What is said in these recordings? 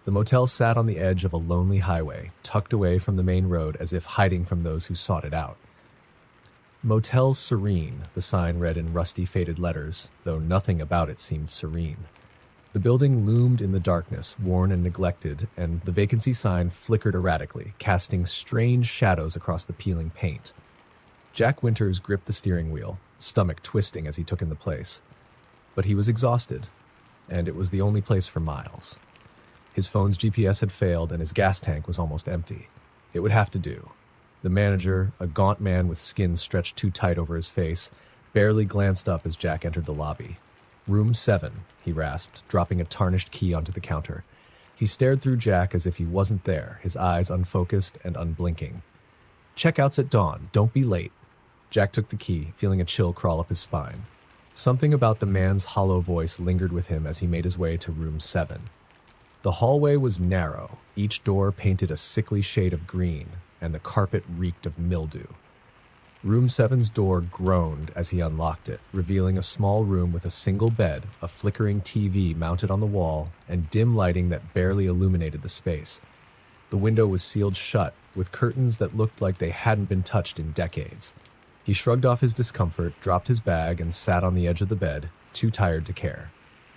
The motel sat on the edge of a lonely highway, tucked away from the main road as if hiding from those who sought it out. Motel Serene, the sign read in rusty faded letters, though nothing about it seemed serene. The building loomed in the darkness, worn and neglected, and the vacancy sign flickered erratically, casting strange shadows across the peeling paint. Jack Winters gripped the steering wheel, stomach twisting as he took in the place. But he was exhausted, and it was the only place for miles. His phone's GPS had failed, and his gas tank was almost empty. It would have to do. The manager, a gaunt man with skin stretched too tight over his face, barely glanced up as Jack entered the lobby. "Room 7, he rasped, dropping a tarnished key onto the counter. He stared through Jack as if he wasn't there, his eyes unfocused and unblinking. "Checkout's at dawn. Don't be late." Jack took the key, feeling a chill crawl up his spine. Something about the man's hollow voice lingered with him as he made his way to room 7. The hallway was narrow, each door painted a sickly shade of green, and the carpet reeked of mildew. Room 7's door groaned as he unlocked it, revealing a small room with a single bed, a flickering TV mounted on the wall, and dim lighting that barely illuminated the space. The window was sealed shut, with curtains that looked like they hadn't been touched in decades. He shrugged off his discomfort, dropped his bag, and sat on the edge of the bed, too tired to care.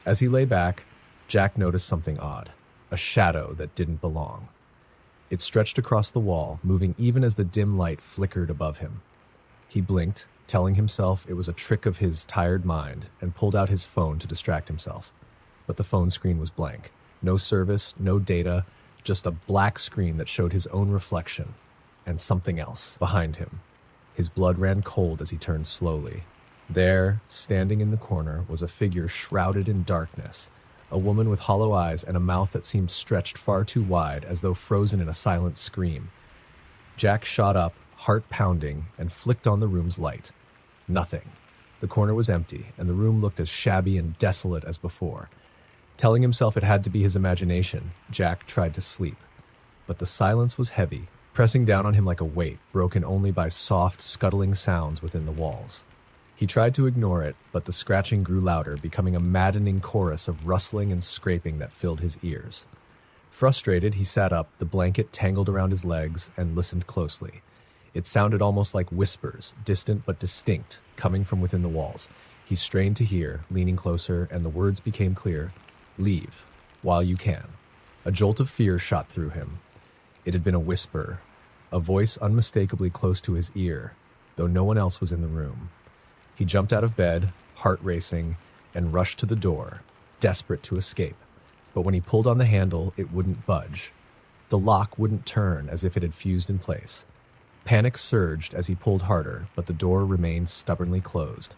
As he lay back, Jack noticed something odd, a shadow that didn't belong. It stretched across the wall, moving even as the dim light flickered above him. He blinked, telling himself it was a trick of his tired mind, and pulled out his phone to distract himself. But the phone screen was blank. No service, no data, just a black screen that showed his own reflection, and something else behind him. His blood ran cold as he turned slowly. There, standing in the corner, was a figure shrouded in darkness, a woman with hollow eyes and a mouth that seemed stretched far too wide, as though frozen in a silent scream. Jack shot up, heart pounding, and flicked on the room's light. Nothing. The corner was empty, and the room looked as shabby and desolate as before. Telling himself it had to be his imagination, Jack tried to sleep. But the silence was heavy, pressing down on him like a weight, broken only by soft, scuttling sounds within the walls. He tried to ignore it, but the scratching grew louder, becoming a maddening chorus of rustling and scraping that filled his ears. Frustrated, he sat up, the blanket tangled around his legs, and listened closely. It sounded almost like whispers, distant but distinct, coming from within the walls. He strained to hear, leaning closer, and the words became clear. "Leave, while you can." A jolt of fear shot through him. It had been a whisper, a voice unmistakably close to his ear, though no one else was in the room. He jumped out of bed, heart racing, and rushed to the door, desperate to escape. But when he pulled on the handle, it wouldn't budge. The lock wouldn't turn, as if it had fused in place. Panic surged as he pulled harder, but the door remained stubbornly closed.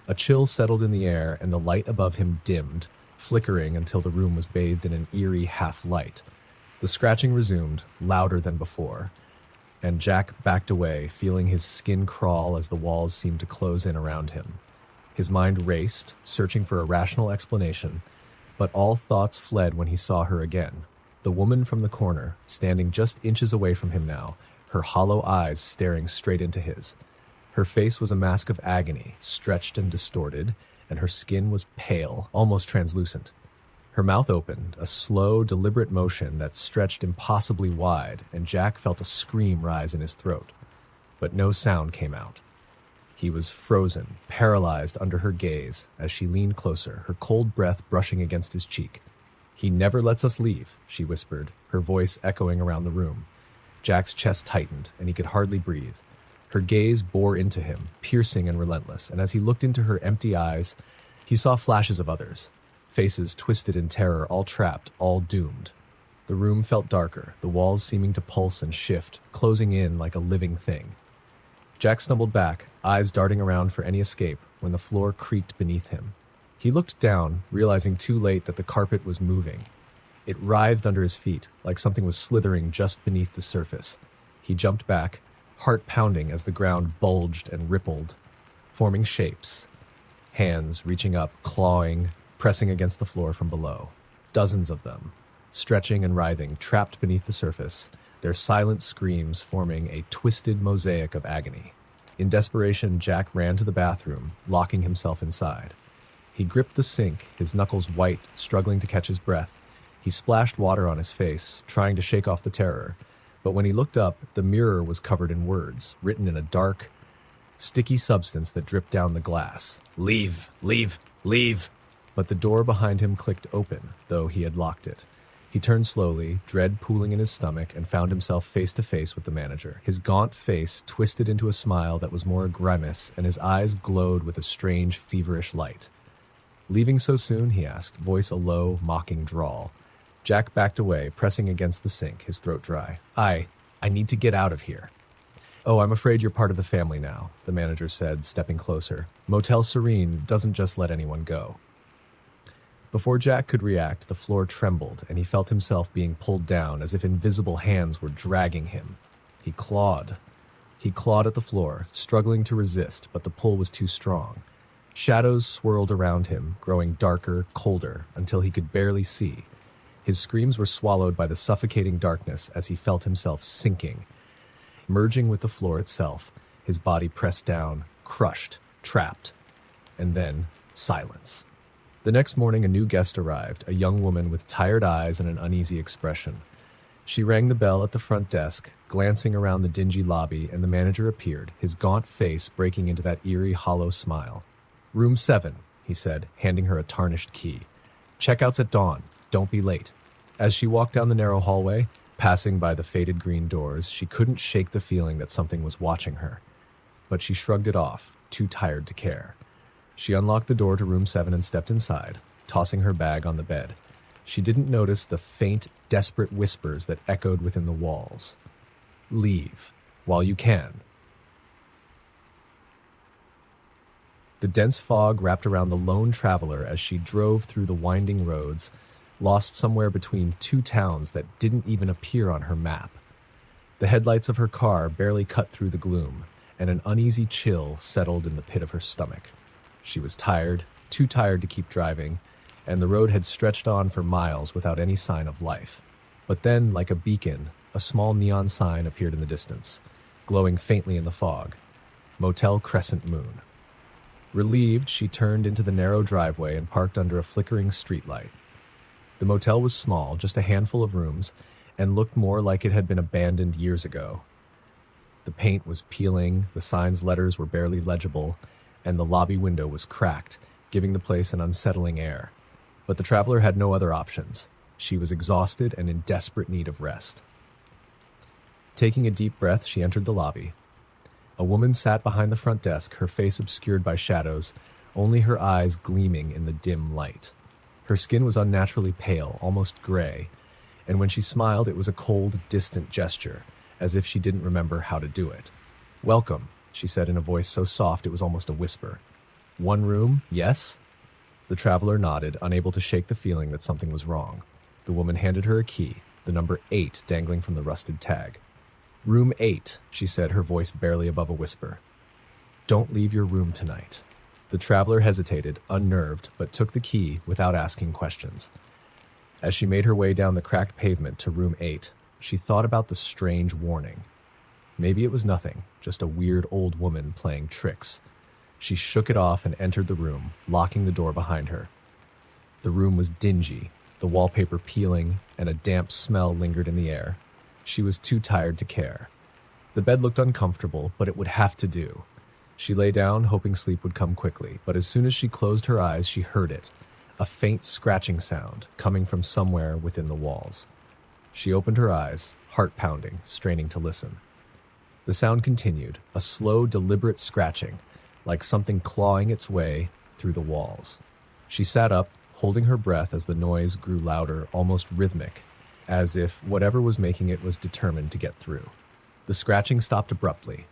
A chill settled in the air, and the light above him dimmed, flickering until the room was bathed in an eerie half-light. The scratching resumed, louder than before, and Jack backed away, feeling his skin crawl as the walls seemed to close in around him. His mind raced, searching for a rational explanation, but all thoughts fled when he saw her again. The woman from the corner, standing just inches away from him now, her hollow eyes staring straight into his. Her face was a mask of agony, stretched and distorted, and her skin was pale, almost translucent. Her mouth opened, a slow, deliberate motion that stretched impossibly wide, and Jack felt a scream rise in his throat. But no sound came out. He was frozen, paralyzed under her gaze as she leaned closer, her cold breath brushing against his cheek. "He never lets us leave," she whispered, her voice echoing around the room. Jack's chest tightened, and he could hardly breathe. Her gaze bore into him, piercing and relentless, and as he looked into her empty eyes, he saw flashes of others. Faces twisted in terror, all trapped, all doomed. The room felt darker, the walls seeming to pulse and shift, closing in like a living thing. Jack stumbled back, eyes darting around for any escape, when the floor creaked beneath him. He looked down, realizing too late that the carpet was moving. It writhed under his feet, like something was slithering just beneath the surface. He jumped back, heart pounding as the ground bulged and rippled, forming shapes. Hands reaching up, clawing, pressing against the floor from below. Dozens of them, stretching and writhing, trapped beneath the surface, their silent screams forming a twisted mosaic of agony. In desperation, Jack ran to the bathroom, locking himself inside. He gripped the sink, his knuckles white, struggling to catch his breath. He splashed water on his face, trying to shake off the terror. But when he looked up, the mirror was covered in words, written in a dark, sticky substance that dripped down the glass. "Leave, leave, leave." But the door behind him clicked open, though he had locked it. He turned slowly, dread pooling in his stomach, and found himself face to face with the manager. His gaunt face twisted into a smile that was more a grimace, and his eyes glowed with a strange, feverish light. "Leaving so soon?" he asked, voice a low, mocking drawl. Jack backed away, pressing against the sink, his throat dry. I need to get out of here." "Oh, I'm afraid you're part of the family now," the manager said, stepping closer. "Motel Serene doesn't just let anyone go." Before Jack could react, the floor trembled, and he felt himself being pulled down as if invisible hands were dragging him. He clawed. He clawed at the floor, struggling to resist, but the pull was too strong. Shadows swirled around him, growing darker, colder, until he could barely see. His screams were swallowed by the suffocating darkness as he felt himself sinking. Merging with the floor itself, his body pressed down, crushed, trapped, and then silence. The next morning, a new guest arrived, a young woman with tired eyes and an uneasy expression. She rang the bell at the front desk, glancing around the dingy lobby, and the manager appeared, his gaunt face breaking into that eerie, hollow smile. "Room 7, he said, handing her a tarnished key. "Checkout's at dawn. Don't be late." As she walked down the narrow hallway, passing by the faded green doors, she couldn't shake the feeling that something was watching her. But she shrugged it off, too tired to care. She unlocked the door to room 7 and stepped inside, tossing her bag on the bed. She didn't notice the faint, desperate whispers that echoed within the walls. "Leave, while you can." The dense fog wrapped around the lone traveler as she drove through the winding roads, lost somewhere between two towns that didn't even appear on her map. The headlights of her car barely cut through the gloom, and an uneasy chill settled in the pit of her stomach. She was tired, too tired to keep driving, and the road had stretched on for miles without any sign of life. But then, like a beacon, a small neon sign appeared in the distance, glowing faintly in the fog. Motel Crescent Moon. Relieved, she turned into the narrow driveway and parked under a flickering streetlight. The motel was small, just a handful of rooms, and looked more like it had been abandoned years ago. The paint was peeling, the sign's letters were barely legible, and the lobby window was cracked, giving the place an unsettling air. But the traveler had no other options. She was exhausted and in desperate need of rest. Taking a deep breath, she entered the lobby. A woman sat behind the front desk, her face obscured by shadows, only her eyes gleaming in the dim light. Her skin was unnaturally pale, almost gray, and when she smiled, it was a cold, distant gesture, as if she didn't remember how to do it. "Welcome," she said in a voice so soft it was almost a whisper. "One room, yes?" The traveler nodded, unable to shake the feeling that something was wrong. The woman handed her a key, the number 8 dangling from the rusted tag. "Room 8, she said, her voice barely above a whisper. "Don't leave your room tonight." The traveler hesitated, unnerved, but took the key without asking questions. As she made her way down the cracked pavement to room 8, she thought about the strange warning. Maybe it was nothing, just a weird old woman playing tricks. She shook it off and entered the room, locking the door behind her. The room was dingy, the wallpaper peeling, and a damp smell lingered in the air. She was too tired to care. The bed looked uncomfortable, but it would have to do. She lay down, hoping sleep would come quickly, but as soon as she closed her eyes, she heard it, a faint scratching sound coming from somewhere within the walls. She opened her eyes, heart pounding, straining to listen. The sound continued, a slow, deliberate scratching, like something clawing its way through the walls. She sat up, holding her breath as the noise grew louder, almost rhythmic, as if whatever was making it was determined to get through. The scratching stopped abruptly.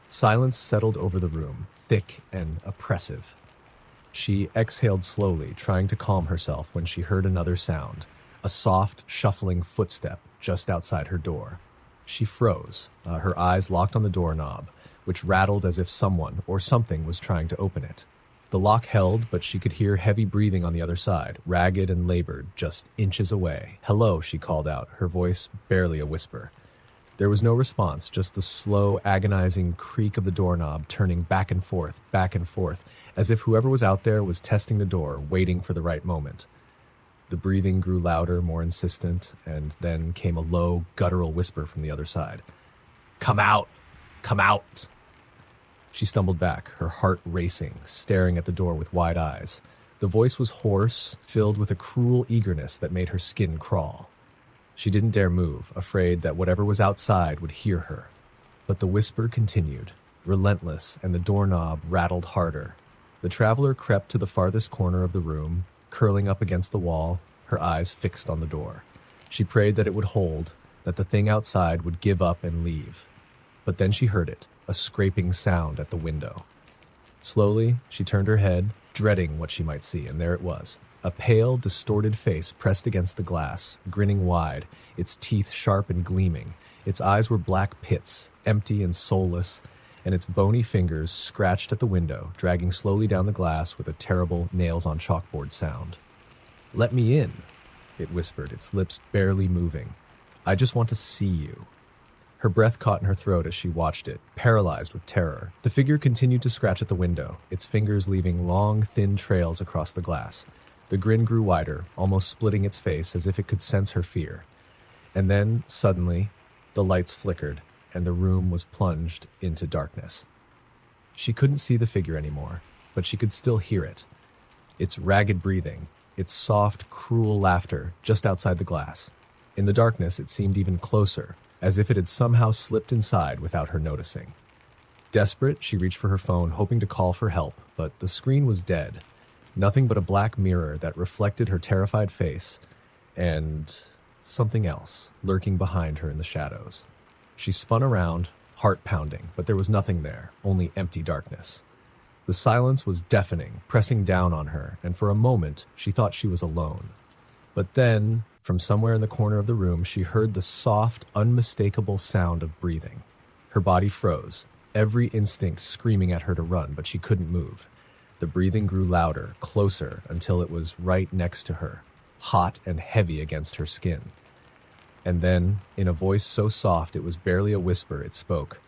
Silence settled over the room, thick and oppressive. She exhaled slowly, trying to calm herself when she heard another sound, a soft, shuffling footstep just outside her door. She froze, her eyes locked on the doorknob, which rattled as if someone or something was trying to open it. The lock held, but she could hear heavy breathing on the other side, ragged and labored, just inches away. "Hello," she called out, her voice barely a whisper. There was no response, just the slow, agonizing creak of the doorknob turning back and forth, as if whoever was out there was testing the door, waiting for the right moment. The The breathing grew louder, more insistent, and then came a low, guttural whisper from the other side. "Come out! Come out!" She stumbled back, her heart racing, staring at the door with wide eyes. The voice was hoarse, filled with a cruel eagerness that made her skin crawl. She didn't dare move, afraid that whatever was outside would hear her. But the whisper continued, relentless, and the doorknob rattled harder. The traveler crept to the farthest corner of the room, curling up against the wall, her eyes fixed on the door. She prayed that it would hold, that the thing outside would give up and leave. But then she heard it, a scraping sound at the window. Slowly, she turned her head, dreading what she might see, and there it was. A pale, distorted face pressed against the glass, grinning wide, its teeth sharp and gleaming. Its eyes were black pits, empty and soulless, and its bony fingers scratched at the window, dragging slowly down the glass with a terrible nails-on-chalkboard sound. "Let me in," it whispered, its lips barely moving. "I just want to see you." Her breath caught in her throat as she watched it, paralyzed with terror. The figure continued to scratch at the window, its fingers leaving long, thin trails across the glass. The grin grew wider, almost splitting its face as if it could sense her fear. And then, suddenly, the lights flickered, and the room was plunged into darkness. She couldn't see the figure anymore, but she could still hear it. Its ragged breathing, its soft, cruel laughter just outside the glass. In the darkness, it seemed even closer, as if it had somehow slipped inside without her noticing. Desperate, she reached for her phone, hoping to call for help, but the screen was dead. Nothing but a black mirror that reflected her terrified face, and something else lurking behind her in the shadows. She spun around, heart pounding, but there was nothing there, only empty darkness. The silence was deafening, pressing down on her, and for a moment she thought she was alone. But then, from somewhere in the corner of the room, she heard the soft, unmistakable sound of breathing. Her body froze, every instinct screaming at her to run, but she couldn't move. The breathing grew louder, closer, until it was right next to her, hot and heavy against her skin. And then, in a voice so soft it was barely a whisper, it spoke.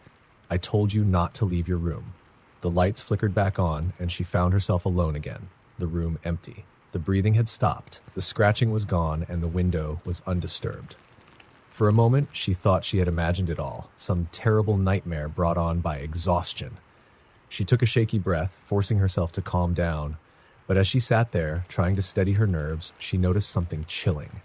"I told you not to leave your room." The lights flickered back on, and she found herself alone again, the room empty. The breathing had stopped, the scratching was gone, and the window was undisturbed. For a moment, she thought she had imagined it all, some terrible nightmare brought on by exhaustion. She took a shaky breath, forcing herself to calm down, but as she sat there, trying to steady her nerves, she noticed something chilling.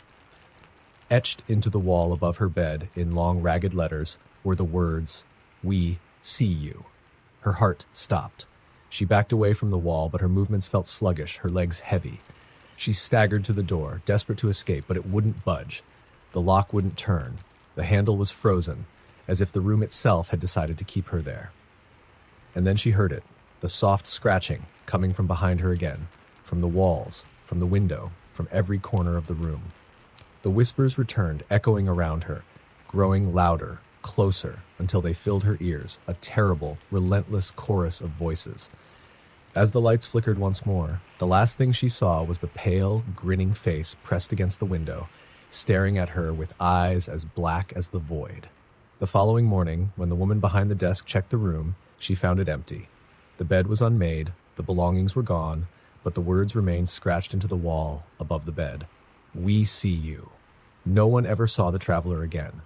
Etched into the wall above her bed, in long, ragged letters, were the words, "We see you." Her heart stopped. She backed away from the wall, but her movements felt sluggish, her legs heavy. She staggered to the door, desperate to escape, but it wouldn't budge. The lock wouldn't turn. The handle was frozen, as if the room itself had decided to keep her there. And then she heard it, the soft scratching, coming from behind her again, from the walls, from the window, from every corner of the room. The whispers returned, echoing around her, growing louder, closer, until they filled her ears, a terrible, relentless chorus of voices. As the lights flickered once more, the last thing she saw was the pale, grinning face pressed against the window, staring at her with eyes as black as the void. The following morning, when the woman behind the desk checked the room, she found it empty. The bed was unmade, the belongings were gone, but the words remained scratched into the wall above the bed. "We see you." No one ever saw the traveler again.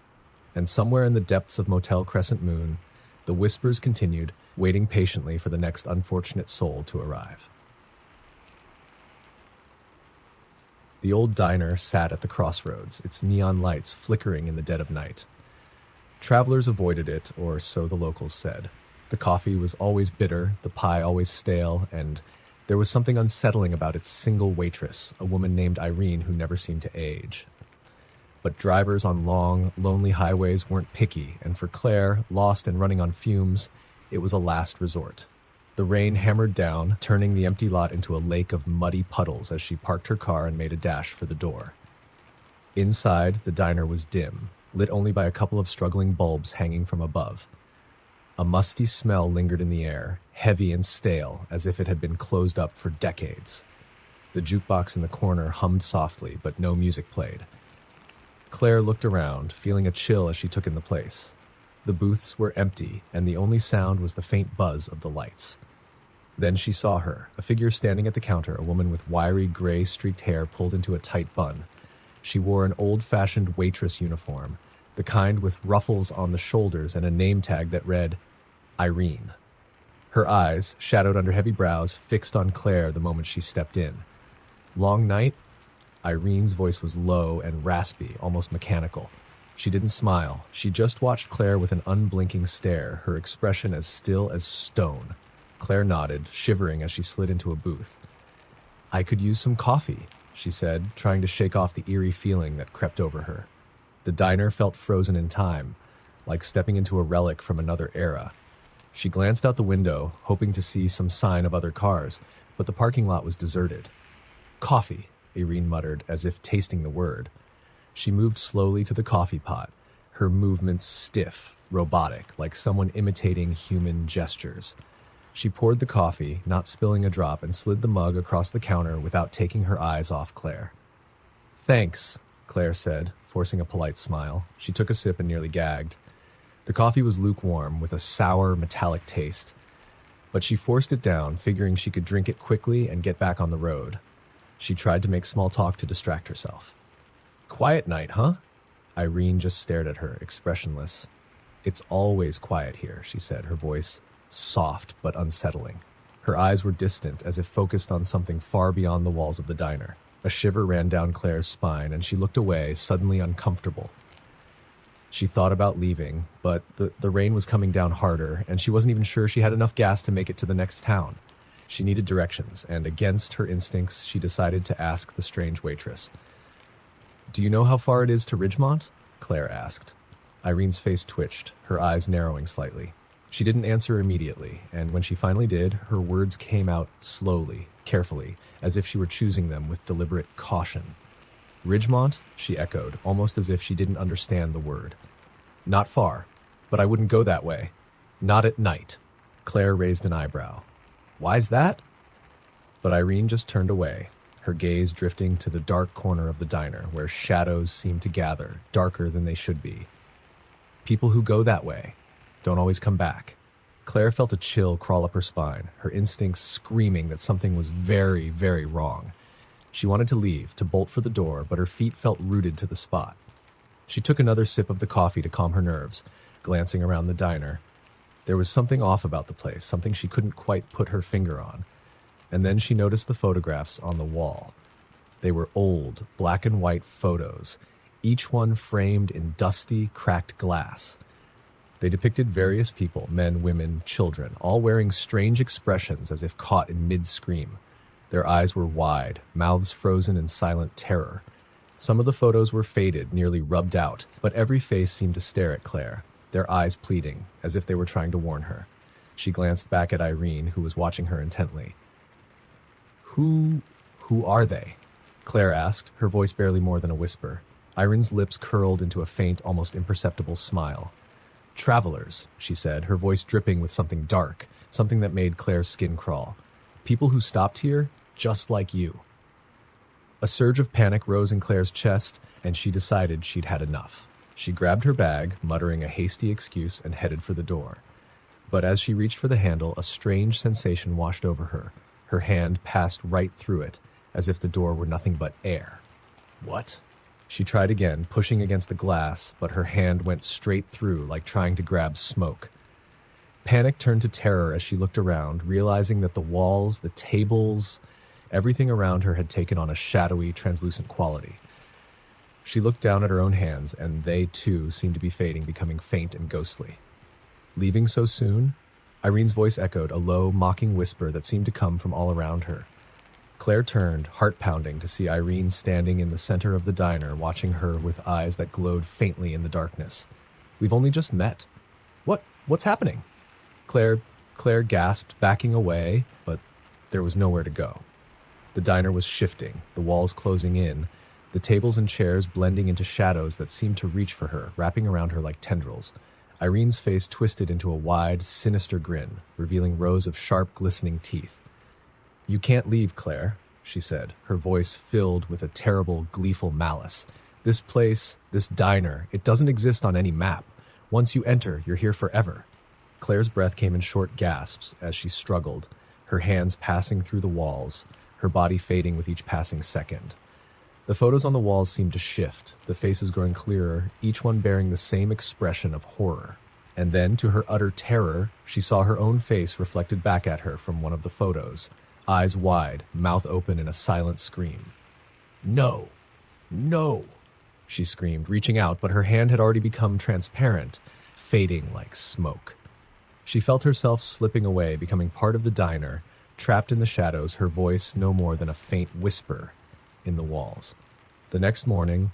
And somewhere in the depths of Motel Crescent Moon, the whispers continued, waiting patiently for the next unfortunate soul to arrive. The old diner sat at the crossroads, its neon lights flickering in the dead of night. Travelers avoided it, or so the locals said. The coffee was always bitter, the pie always stale, and there was something unsettling about its single waitress, a woman named Irene who never seemed to age. But drivers on long, lonely highways weren't picky, and for Claire, lost and running on fumes, it was a last resort. The rain hammered down, turning the empty lot into a lake of muddy puddles as she parked her car and made a dash for the door. Inside, the diner was dim, lit only by a couple of struggling bulbs hanging from above. A musty smell lingered in the air, heavy and stale, as if it had been closed up for decades. The jukebox in the corner hummed softly, but no music played. Claire looked around, feeling a chill as she took in the place. The booths were empty, and the only sound was the faint buzz of the lights. Then she saw her, a figure standing at the counter, a woman with wiry, gray-streaked hair pulled into a tight bun. She wore an old-fashioned waitress uniform, the kind with ruffles on the shoulders and a name tag that read, Irene. Her eyes, shadowed under heavy brows, fixed on Claire the moment she stepped in. Long night? Irene's voice was low and raspy, almost mechanical. She didn't smile. She just watched Claire with an unblinking stare, her expression as still as stone. Claire nodded, shivering as she slid into a booth. I could use some coffee, she said, trying to shake off the eerie feeling that crept over her. The diner felt frozen in time, like stepping into a relic from another era. She glanced out the window, hoping to see some sign of other cars, but the parking lot was deserted. Coffee, Irene muttered, as if tasting the word. She moved slowly to the coffee pot, her movements stiff, robotic, like someone imitating human gestures. She poured the coffee, not spilling a drop, and slid the mug across the counter without taking her eyes off Claire. Thanks, Claire said, forcing a polite smile. She took a sip and nearly gagged. The coffee was lukewarm, with a sour, metallic taste. But she forced it down, figuring she could drink it quickly and get back on the road. She tried to make small talk to distract herself. Quiet night, huh? Irene just stared at her, expressionless. It's always quiet here, she said, her voice soft but unsettling. Her eyes were distant, as if focused on something far beyond the walls of the diner. A shiver ran down Claire's spine, and she looked away, suddenly uncomfortable. She thought about leaving, but the rain was coming down harder, and she wasn't even sure she had enough gas to make it to the next town. She needed directions, and against her instincts, she decided to ask the strange waitress. Do you know how far it is to Ridgemont? Claire asked. Irene's face twitched, her eyes narrowing slightly. She didn't answer immediately, and when she finally did, her words came out slowly, carefully, as if she were choosing them with deliberate caution. Ridgemont? She echoed, almost as if she didn't understand the word. Not far, but I wouldn't go that way. Not at night. Claire raised an eyebrow. Why's that? But Irene just turned away, her gaze drifting to the dark corner of the diner, where shadows seemed to gather, darker than they should be. People who go that way don't always come back. Claire felt a chill crawl up her spine, her instincts screaming that something was very, very wrong. She wanted to leave, to bolt for the door, but her feet felt rooted to the spot. She took another sip of the coffee to calm her nerves, glancing around the diner. There was something off about the place, something she couldn't quite put her finger on. And then she noticed the photographs on the wall. They were old, black and white photos, each one framed in dusty, cracked glass. They depicted various people, men, women, children, all wearing strange expressions as if caught in mid-scream. Their eyes were wide, mouths frozen in silent terror. Some of the photos were faded, nearly rubbed out, but every face seemed to stare at Claire, their eyes pleading, as if they were trying to warn her. She glanced back at Irene, who was watching her intently. Who are they? Claire asked, her voice barely more than a whisper. Irene's lips curled into a faint, almost imperceptible smile. Travelers, she said, her voice dripping with something dark, something that made Claire's skin crawl. People who stopped here, just like you. A surge of panic rose in Claire's chest, and she decided she'd had enough. She grabbed her bag, muttering a hasty excuse, and headed for the door. But as she reached for the handle, a strange sensation washed over her. Her hand passed right through it, as if the door were nothing but air. What? She tried again, pushing against the glass, but her hand went straight through, like trying to grab smoke. Panic turned to terror as she looked around, realizing that the walls, the tables, everything around her had taken on a shadowy, translucent quality. She looked down at her own hands, and they, too, seemed to be fading, becoming faint and ghostly. Leaving so soon? Irene's voice echoed, a low, mocking whisper that seemed to come from all around her. Claire turned, heart-pounding, to see Irene standing in the center of the diner, watching her with eyes that glowed faintly in the darkness. We've only just met. What's happening? Claire gasped, backing away, but there was nowhere to go. The diner was shifting, the walls closing in, the tables and chairs blending into shadows that seemed to reach for her, wrapping around her like tendrils. Irene's face twisted into a wide, sinister grin, revealing rows of sharp, glistening teeth. You can't leave, Claire, she said, her voice filled with a terrible, gleeful malice. This place, this diner, it doesn't exist on any map. Once you enter, you're here forever. Claire's breath came in short gasps as she struggled, her hands passing through the walls, her body fading with each passing second. The photos on the walls seemed to shift, the faces growing clearer, each one bearing the same expression of horror. And then, to her utter terror, she saw her own face reflected back at her from one of the photos, eyes wide, mouth open in a silent scream. "No! No!" she screamed, reaching out, but her hand had already become transparent, fading like smoke. She felt herself slipping away, becoming part of the diner, trapped in the shadows, her voice no more than a faint whisper in the walls. The next morning,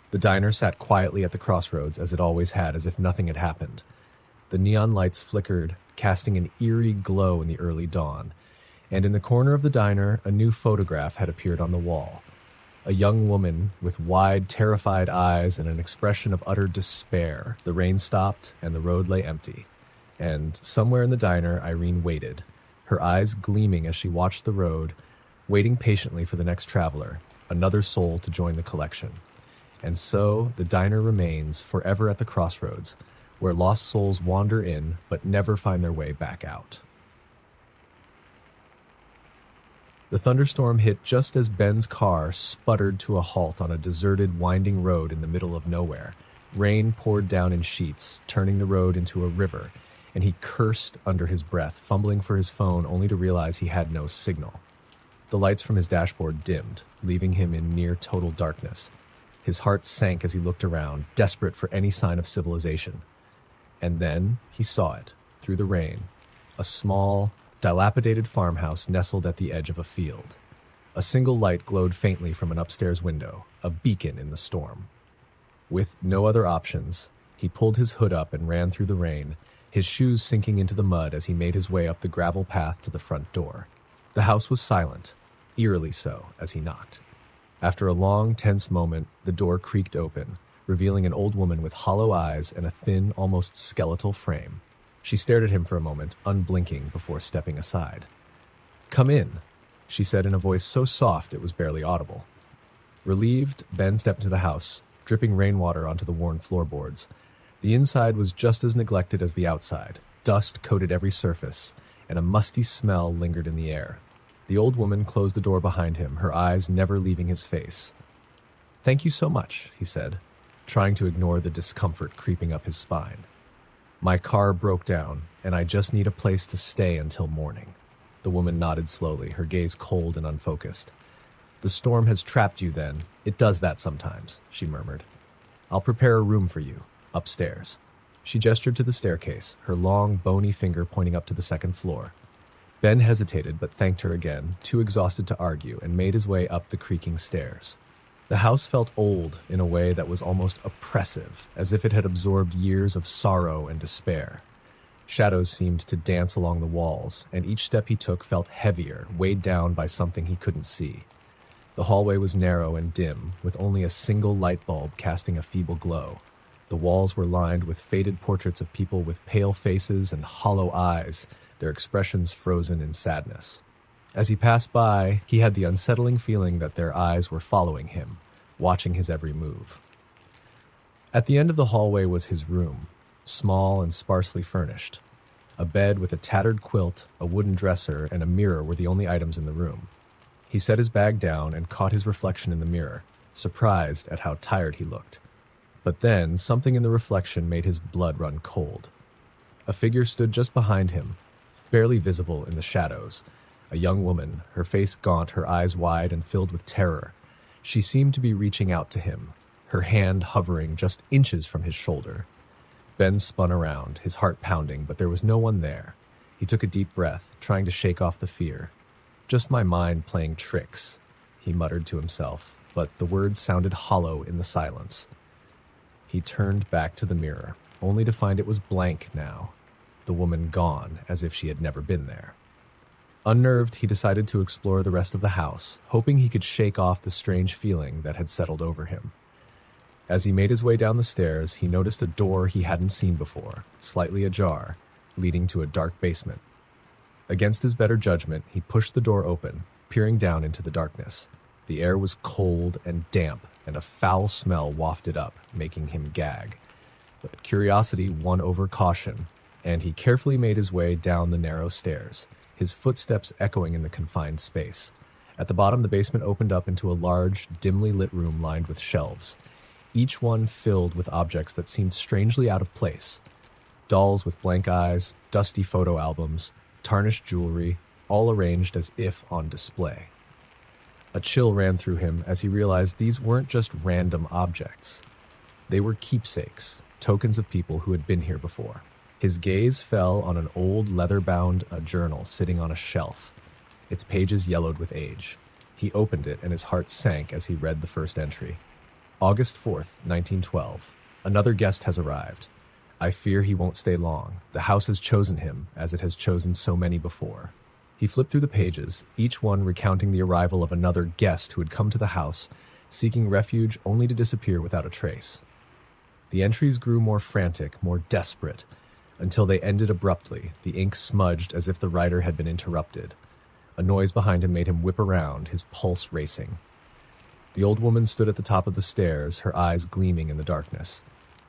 the diner sat quietly at the crossroads as it always had, as if nothing had happened. The neon lights flickered, casting an eerie glow in the early dawn, and in the corner of the diner, a new photograph had appeared on the wall. A young woman with wide, terrified eyes and an expression of utter despair. The rain stopped, and the road lay empty. And somewhere in the diner, Irene waited, her eyes gleaming as she watched the road, waiting patiently for the next traveler, another soul to join the collection. And so the diner remains forever at the crossroads, where lost souls wander in but never find their way back out. The thunderstorm hit just as Ben's car sputtered to a halt on a deserted, winding road in the middle of nowhere. Rain poured down in sheets, turning the road into a river, and he cursed under his breath, fumbling for his phone only to realize he had no signal. The lights from his dashboard dimmed, leaving him in near total darkness. His heart sank as he looked around, desperate for any sign of civilization. And then he saw it, through the rain, a small, dilapidated farmhouse nestled at the edge of a field. A single light glowed faintly from an upstairs window, a beacon in the storm. With no other options, he pulled his hood up and ran through the rain, his shoes sinking into the mud as he made his way up the gravel path to the front door. The house was silent, eerily so, as he knocked. After a long, tense moment, the door creaked open, revealing an old woman with hollow eyes and a thin, almost skeletal frame. She stared at him for a moment, unblinking, before stepping aside. "Come in," she said in a voice so soft it was barely audible. Relieved, Ben stepped into the house, dripping rainwater onto the worn floorboards. The inside was just as neglected as the outside. Dust coated every surface, and a musty smell lingered in the air. The old woman closed the door behind him, her eyes never leaving his face. "Thank you so much," he said, trying to ignore the discomfort creeping up his spine. "My car broke down, and I just need a place to stay until morning." The woman nodded slowly, her gaze cold and unfocused. "The storm has trapped you then. It does that sometimes," she murmured. "I'll prepare a room for you, upstairs." She gestured to the staircase, her long, bony finger pointing up to the second floor. Ben hesitated, but thanked her again, too exhausted to argue, and made his way up the creaking stairs. The house felt old in a way that was almost oppressive, as if it had absorbed years of sorrow and despair. Shadows seemed to dance along the walls, and each step he took felt heavier, weighed down by something he couldn't see. The hallway was narrow and dim, with only a single light bulb casting a feeble glow. The walls were lined with faded portraits of people with pale faces and hollow eyes, their expressions frozen in sadness. As he passed by, he had the unsettling feeling that their eyes were following him, watching his every move. At the end of the hallway was his room, small and sparsely furnished. A bed with a tattered quilt, a wooden dresser, and a mirror were the only items in the room. He set his bag down and caught his reflection in the mirror, surprised at how tired he looked. But then, something in the reflection made his blood run cold. A figure stood just behind him, barely visible in the shadows. A young woman, her face gaunt, her eyes wide and filled with terror. She seemed to be reaching out to him, her hand hovering just inches from his shoulder. Ben spun around, his heart pounding, but there was no one there. He took a deep breath, trying to shake off the fear. "Just my mind playing tricks," he muttered to himself, but the words sounded hollow in the silence. He turned back to the mirror, only to find it was blank now, the woman gone as if she had never been there. Unnerved, he decided to explore the rest of the house, hoping he could shake off the strange feeling that had settled over him. As he made his way down the stairs, he noticed a door he hadn't seen before, slightly ajar, leading to a dark basement. Against his better judgment, he pushed the door open, peering down into the darkness. The air was cold and damp, and a foul smell wafted up, making him gag. But curiosity won over caution, and he carefully made his way down the narrow stairs, his footsteps echoing in the confined space. At the bottom, the basement opened up into a large, dimly lit room lined with shelves, each one filled with objects that seemed strangely out of place. Dolls with blank eyes, dusty photo albums, tarnished jewelry, all arranged as if on display. A chill ran through him as he realized these weren't just random objects. They were keepsakes, tokens of people who had been here before. His gaze fell on an old leather-bound journal sitting on a shelf, its pages yellowed with age. He opened it and his heart sank as he read the first entry. August 4th, 1912. Another guest has arrived. I fear he won't stay long. The house has chosen him, as it has chosen so many before. He flipped through the pages, each one recounting the arrival of another guest who had come to the house, seeking refuge only to disappear without a trace. The entries grew more frantic, more desperate, until they ended abruptly, the ink smudged as if the writer had been interrupted. A noise behind him made him whip around, his pulse racing. The old woman stood at the top of the stairs, her eyes gleaming in the darkness.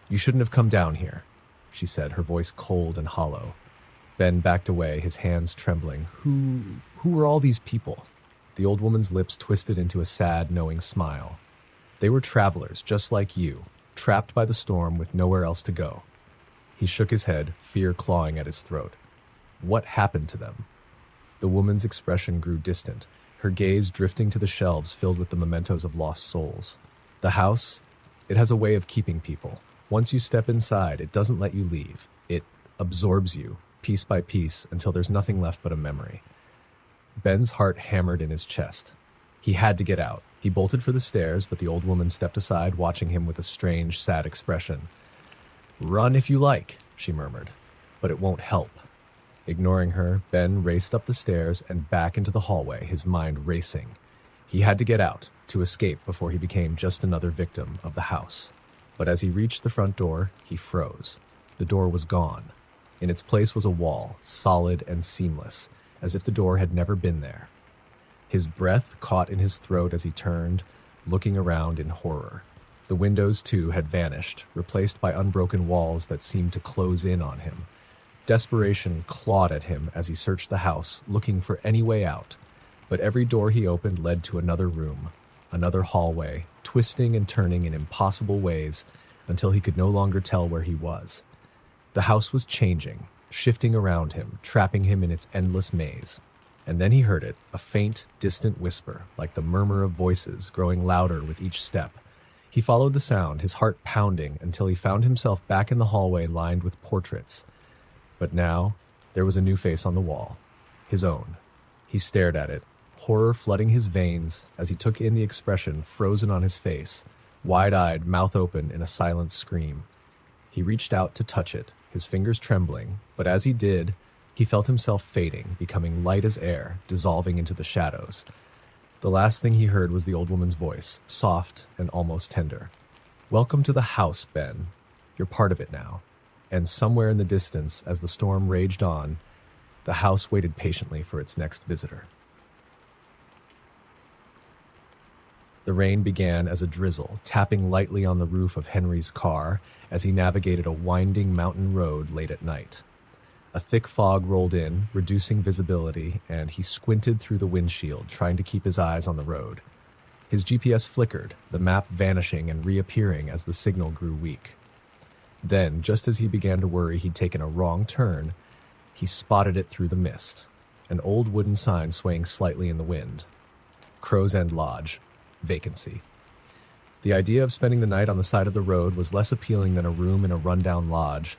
"You shouldn't have come down here," she said, her voice cold and hollow. Ben backed away, his hands trembling. Who were all these people? The old woman's lips twisted into a sad, knowing smile. They were travelers, just like you, trapped by the storm with nowhere else to go. He shook his head, fear clawing at his throat. What happened to them? The woman's expression grew distant, her gaze drifting to the shelves filled with the mementos of lost souls. The house, it has a way of keeping people. Once you step inside, it doesn't let you leave. It absorbs you, piece by piece, until there's nothing left but a memory. Ben's heart hammered in his chest. He had to get out. He bolted for the stairs, but the old woman stepped aside, watching him with a strange, sad expression. "Run if you like," she murmured, "but it won't help." Ignoring her, Ben raced up the stairs and back into the hallway, his mind racing. He had to get out, to escape before he became just another victim of the house. But as he reached the front door, he froze. The door was gone. In its place was a wall, solid and seamless, as if the door had never been there. His breath caught in his throat as he turned, looking around in horror. The windows, too, had vanished, replaced by unbroken walls that seemed to close in on him. Desperation clawed at him as he searched the house, looking for any way out. But every door he opened led to another room, another hallway, twisting and turning in impossible ways until he could no longer tell where he was. The house was changing, shifting around him, trapping him in its endless maze. And then he heard it, a faint, distant whisper, like the murmur of voices, growing louder with each step. He followed the sound, his heart pounding, until he found himself back in the hallway lined with portraits. But now, there was a new face on the wall, his own. He stared at it, horror flooding his veins as he took in the expression frozen on his face, wide-eyed, mouth open in a silent scream. He reached out to touch it, his fingers trembling, but as he did, he felt himself fading, becoming light as air, dissolving into the shadows. The last thing he heard was the old woman's voice, soft and almost tender. "Welcome to the house, Ben. You're part of it now." And somewhere in the distance, as the storm raged on, the house waited patiently for its next visitor. The rain began as a drizzle, tapping lightly on the roof of Henry's car as he navigated a winding mountain road late at night. A thick fog rolled in, reducing visibility, and he squinted through the windshield, trying to keep his eyes on the road. His GPS flickered, the map vanishing and reappearing as the signal grew weak. Then, just as he began to worry he'd taken a wrong turn, he spotted it through the mist, an old wooden sign swaying slightly in the wind. Crow's End Lodge. Vacancy. The idea of spending the night on the side of the road was less appealing than a room in a rundown lodge,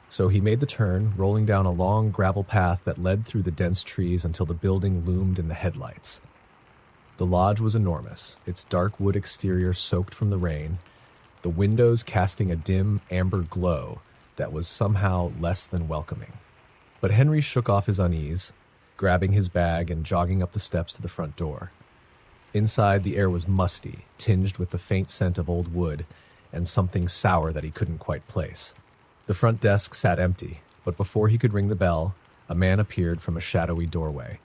so he made the turn, rolling down a long gravel path that led through the dense trees until the building loomed in the headlights. The lodge was enormous, its dark wood exterior soaked from the rain, the windows casting a dim amber glow that was somehow less than welcoming. But Henry shook off his unease, grabbing his bag and jogging up the steps to the front door. Inside, the air was musty, tinged with the faint scent of old wood and something sour that he couldn't quite place. The front desk sat empty, but before he could ring the bell, a man appeared from a shadowy doorway.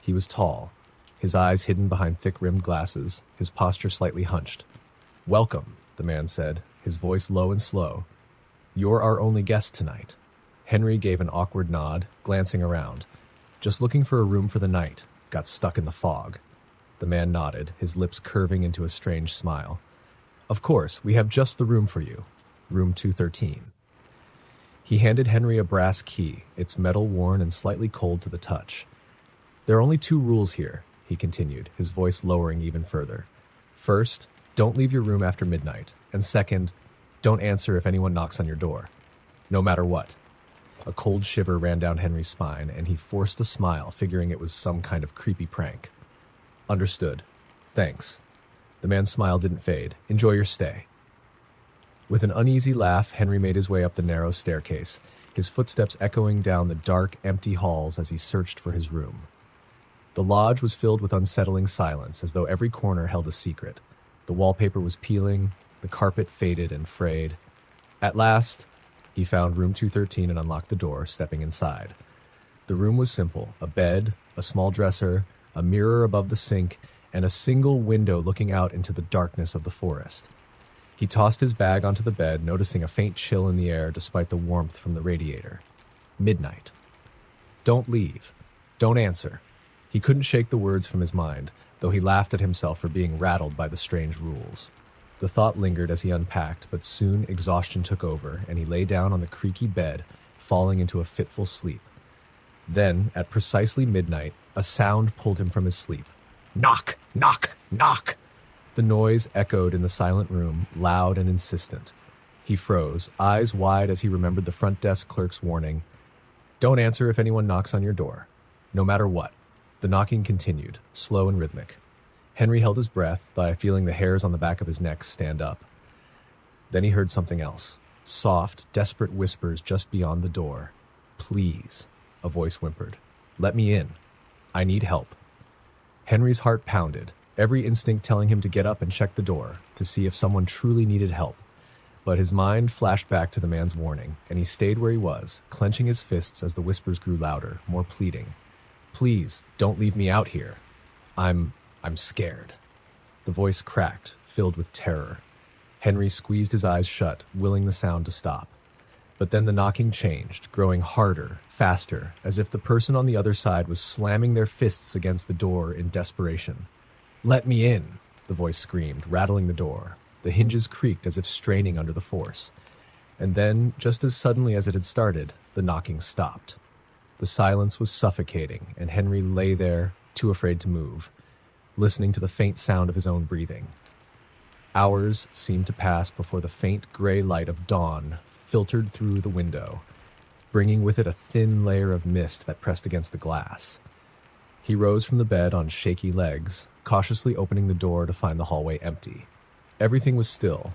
He was tall, his eyes hidden behind thick-rimmed glasses, his posture slightly hunched. "Welcome," the man said, his voice low and slow. "You're our only guest tonight." Henry gave an awkward nod, glancing around. Just looking for a room for the night. Got stuck in the fog. The man nodded, his lips curving into a strange smile. Of course, we have just the room for you. Room 213. He handed Henry a brass key, its metal worn and slightly cold to the touch. There are only 2 rules here, he continued, his voice lowering even further. First, don't leave your room after midnight. And second, don't answer if anyone knocks on your door. No matter what. A cold shiver ran down Henry's spine, and he forced a smile, figuring it was some kind of creepy prank. Understood. Thanks. The man's smile didn't fade. Enjoy your stay. With an uneasy laugh, Henry made his way up the narrow staircase, his footsteps echoing down the dark, empty halls as he searched for his room. The lodge was filled with unsettling silence, as though every corner held a secret. The wallpaper was peeling, the carpet faded and frayed. At last, he found room 213 and unlocked the door, stepping inside. The room was simple: a bed, a small dresser, a mirror above the sink, and a single window looking out into the darkness of the forest. He tossed his bag onto the bed, noticing a faint chill in the air despite the warmth from the radiator. Midnight. Don't leave. Don't answer. He couldn't shake the words from his mind, though he laughed at himself for being rattled by the strange rules. The thought lingered as he unpacked, but soon exhaustion took over, and he lay down on the creaky bed, falling into a fitful sleep. Then, at precisely midnight, a sound pulled him from his sleep. Knock! Knock! Knock! The noise echoed in the silent room, loud and insistent. He froze, eyes wide as he remembered the front desk clerk's warning. Don't answer if anyone knocks on your door. No matter what. The knocking continued, slow and rhythmic. Henry held his breath by feeling the hairs on the back of his neck stand up. Then he heard something else. Soft, desperate whispers just beyond the door. Please, a voice whimpered. Let me in. I need help. Henry's heart pounded, every instinct telling him to get up and check the door, to see if someone truly needed help. But his mind flashed back to the man's warning, and he stayed where he was, clenching his fists as the whispers grew louder, more pleading. Please, don't leave me out here. I'm scared. The voice cracked, filled with terror. Henry squeezed his eyes shut, willing the sound to stop. But then the knocking changed, growing harder, faster, as if the person on the other side was slamming their fists against the door in desperation. Let me in, the voice screamed, rattling the door. The hinges creaked as if straining under the force. And then, just as suddenly as it had started, the knocking stopped. The silence was suffocating, and Henry lay there, too afraid to move, listening to the faint sound of his own breathing. Hours seemed to pass before the faint gray light of dawn filtered through the window, bringing with it a thin layer of mist that pressed against the glass. He rose from the bed on shaky legs, cautiously opening the door to find the hallway empty. Everything was still,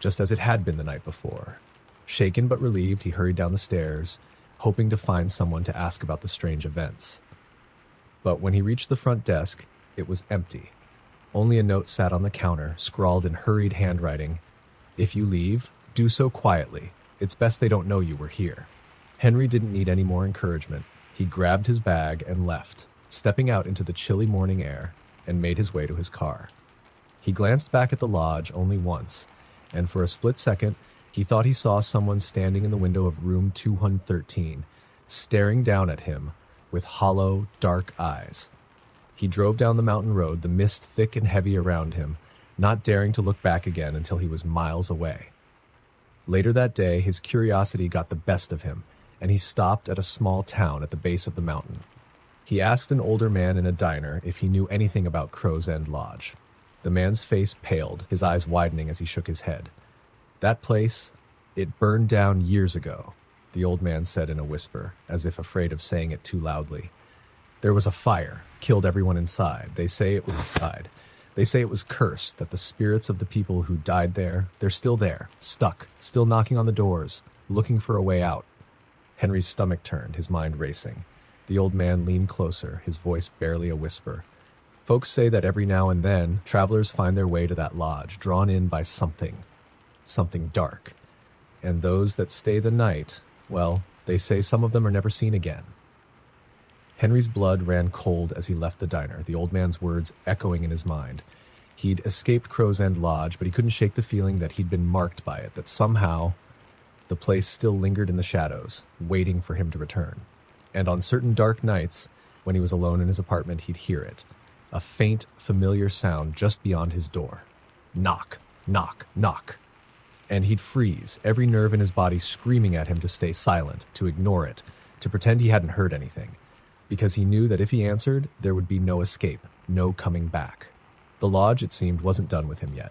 just as it had been the night before. Shaken but relieved, he hurried down the stairs, hoping to find someone to ask about the strange events. But when he reached the front desk, it was empty. Only a note sat on the counter, scrawled in hurried handwriting. If you leave, do so quietly. It's best they don't know you were here. Henry didn't need any more encouragement. He grabbed his bag and left, stepping out into the chilly morning air, and made his way to his car. He glanced back at the lodge only once, and for a split second, he thought he saw someone standing in the window of room 213, staring down at him with hollow, dark eyes. He drove down the mountain road, the mist thick and heavy around him, not daring to look back again until he was miles away. Later that day, his curiosity got the best of him, and he stopped at a small town at the base of the mountain. He asked an older man in a diner if he knew anything about Crow's End Lodge. The man's face paled, his eyes widening as he shook his head. That place, it burned down years ago, the old man said in a whisper, as if afraid of saying it too loudly. There was a fire, killed everyone inside. They say it was cursed, that the spirits of the people who died they're still there, stuck, still knocking on the doors, looking for a way out. Henry's stomach turned, his mind racing. The old man leaned closer, his voice barely a whisper. Folks say that every now and then, travelers find their way to that lodge, drawn in by something dark. And those that stay the night, well, they say some of them are never seen again. Henry's blood ran cold as he left the diner, the old man's words echoing in his mind. He'd escaped Crow's End Lodge, but he couldn't shake the feeling that he'd been marked by it, that somehow the place still lingered in the shadows, waiting for him to return. And on certain dark nights, when he was alone in his apartment, he'd hear it. A faint, familiar sound just beyond his door. Knock, knock, knock. And he'd freeze, every nerve in his body screaming at him to stay silent, to ignore it, to pretend he hadn't heard anything. Because he knew that if he answered, there would be no escape, no coming back. The lodge, it seemed, wasn't done with him yet.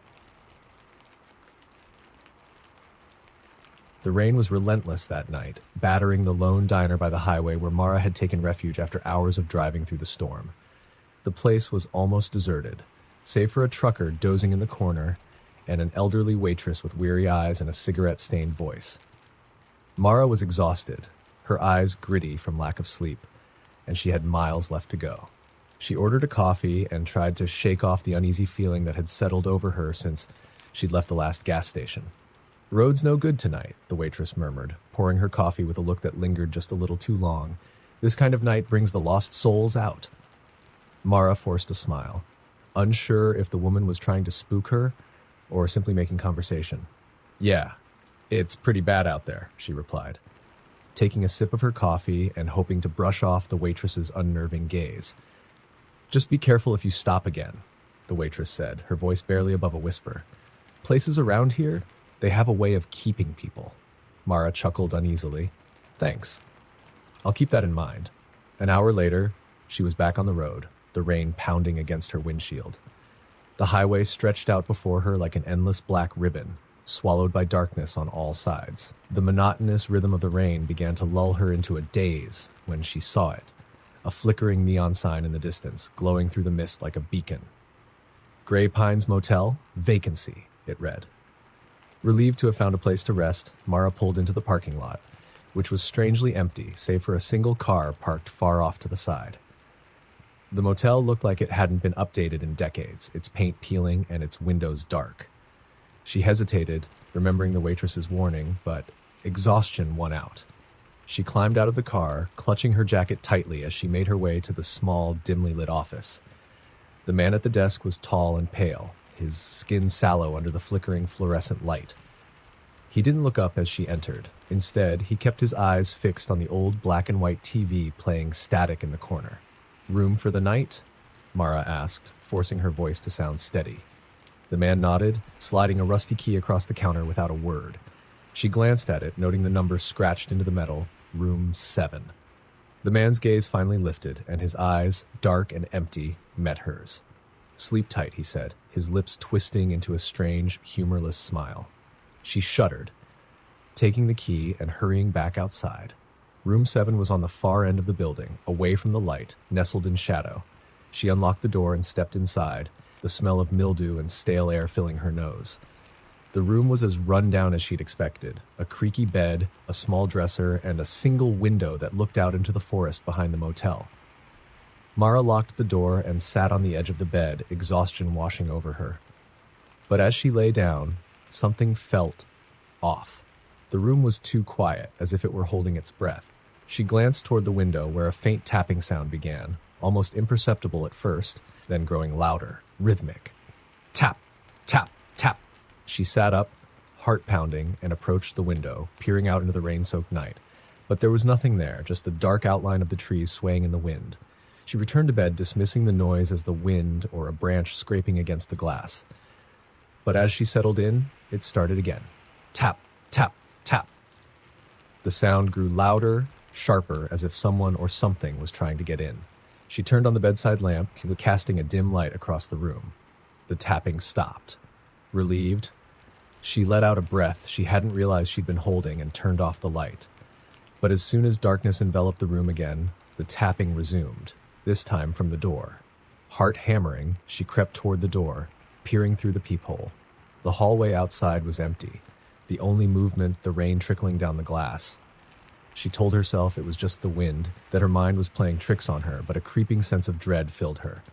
The rain was relentless that night, battering the lone diner by the highway where Mara had taken refuge after hours of driving through the storm. The place was almost deserted, save for a trucker dozing in the corner and an elderly waitress with weary eyes and a cigarette-stained voice. Mara was exhausted, her eyes gritty from lack of sleep, and she had miles left to go. She ordered a coffee and tried to shake off the uneasy feeling that had settled over her since she'd left the last gas station. "Road's no good tonight," the waitress murmured, pouring her coffee with a look that lingered just a little too long. "This kind of night brings the lost souls out." Mara forced a smile, unsure if the woman was trying to spook her or simply making conversation. "Yeah, it's pretty bad out there," she replied, taking a sip of her coffee and hoping to brush off the waitress's unnerving gaze. "Just be careful if you stop again," the waitress said, her voice barely above a whisper. "Places around here, they have a way of keeping people." Mara chuckled uneasily. "Thanks. I'll keep that in mind." An hour later, she was back on the road, the rain pounding against her windshield. The highway stretched out before her like an endless black ribbon, swallowed by darkness on all sides. The monotonous rhythm of the rain began to lull her into a daze when she saw it, a flickering neon sign in the distance, glowing through the mist like a beacon. "Gray Pines Motel, vacancy," it read. Relieved to have found a place to rest, Mara pulled into the parking lot, which was strangely empty, save for a single car parked far off to the side. The motel looked like it hadn't been updated in decades, its paint peeling and its windows dark. She hesitated, remembering the waitress's warning, but exhaustion won out. She climbed out of the car, clutching her jacket tightly as she made her way to the small, dimly lit office. The man at the desk was tall and pale, his skin sallow under the flickering fluorescent light. He didn't look up as she entered. Instead, he kept his eyes fixed on the old black and white TV playing static in the corner. "Room for the night?" Mara asked, forcing her voice to sound steady. The man nodded, sliding a rusty key across the counter without a word. She glanced at it, noting the number scratched into the metal, Room 7. The man's gaze finally lifted, and his eyes, dark and empty, met hers. "Sleep tight," he said, his lips twisting into a strange, humorless smile. She shuddered, taking the key and hurrying back outside. Room 7 was on the far end of the building, away from the light, nestled in shadow. She unlocked the door and stepped inside, the smell of mildew and stale air filling her nose. The room was as run down as she'd expected, a creaky bed, a small dresser, and a single window that looked out into the forest behind the motel. Mara locked the door and sat on the edge of the bed, exhaustion washing over her. But as she lay down, something felt off. The room was too quiet, as if it were holding its breath. She glanced toward the window where a faint tapping sound began, almost imperceptible at first, then growing louder, rhythmic. Tap, tap, tap. She sat up, heart pounding, and approached the window, peering out into the rain-soaked night. But there was nothing there, just the dark outline of the trees swaying in the wind. She returned to bed, dismissing the noise as the wind or a branch scraping against the glass. But as she settled in, it started again. Tap, tap, tap. The sound grew louder, sharper, as if someone or something was trying to get in. She turned on the bedside lamp, casting a dim light across the room. The tapping stopped. Relieved, she let out a breath she hadn't realized she'd been holding and turned off the light. But as soon as darkness enveloped the room again, the tapping resumed, this time from the door. Heart hammering, she crept toward the door, peering through the peephole. The hallway outside was empty, the only movement the rain trickling down the glass. She told herself it was just the wind, that her mind was playing tricks on her, but a creeping sense of dread filled her.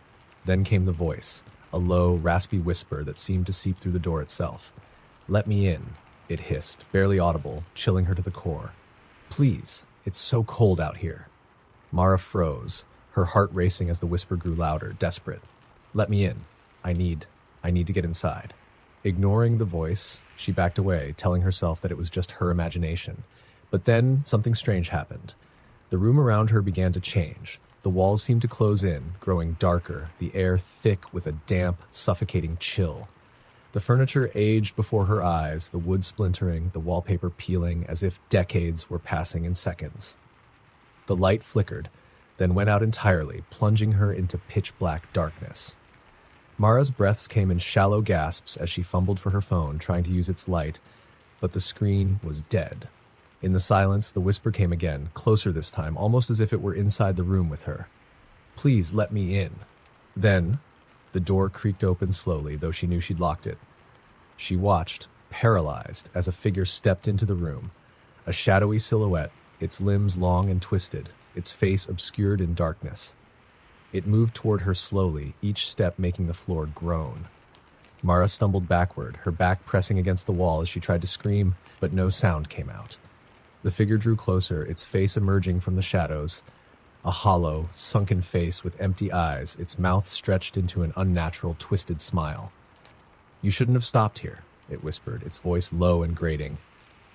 Then came the voice, a low, raspy whisper that seemed to seep through the door itself. "Let me in," it hissed, barely audible, chilling her to the core. "Please, it's so cold out here." Mara froze, her heart racing as the whisper grew louder, desperate. "Let me in. I need to get inside." Ignoring the voice, she backed away, telling herself that it was just her imagination. But then something strange happened. The room around her began to change. The walls seemed to close in, growing darker, the air thick with a damp, suffocating chill. The furniture aged before her eyes, the wood splintering, the wallpaper peeling, as if decades were passing in seconds. The light flickered, then went out entirely, plunging her into pitch-black darkness. Mara's breaths came in shallow gasps as she fumbled for her phone, trying to use its light, but the screen was dead. In the silence, the whisper came again, closer this time, almost as if it were inside the room with her. "Please let me in." Then, the door creaked open slowly, though she knew she'd locked it. She watched, paralyzed, as a figure stepped into the room. A shadowy silhouette, its limbs long and twisted, its face obscured in darkness. It moved toward her slowly, each step making the floor groan. Mara stumbled backward, her back pressing against the wall as she tried to scream, but no sound came out. The figure drew closer, its face emerging from the shadows. A hollow, sunken face with empty eyes, its mouth stretched into an unnatural, twisted smile. "You shouldn't have stopped here," it whispered, its voice low and grating.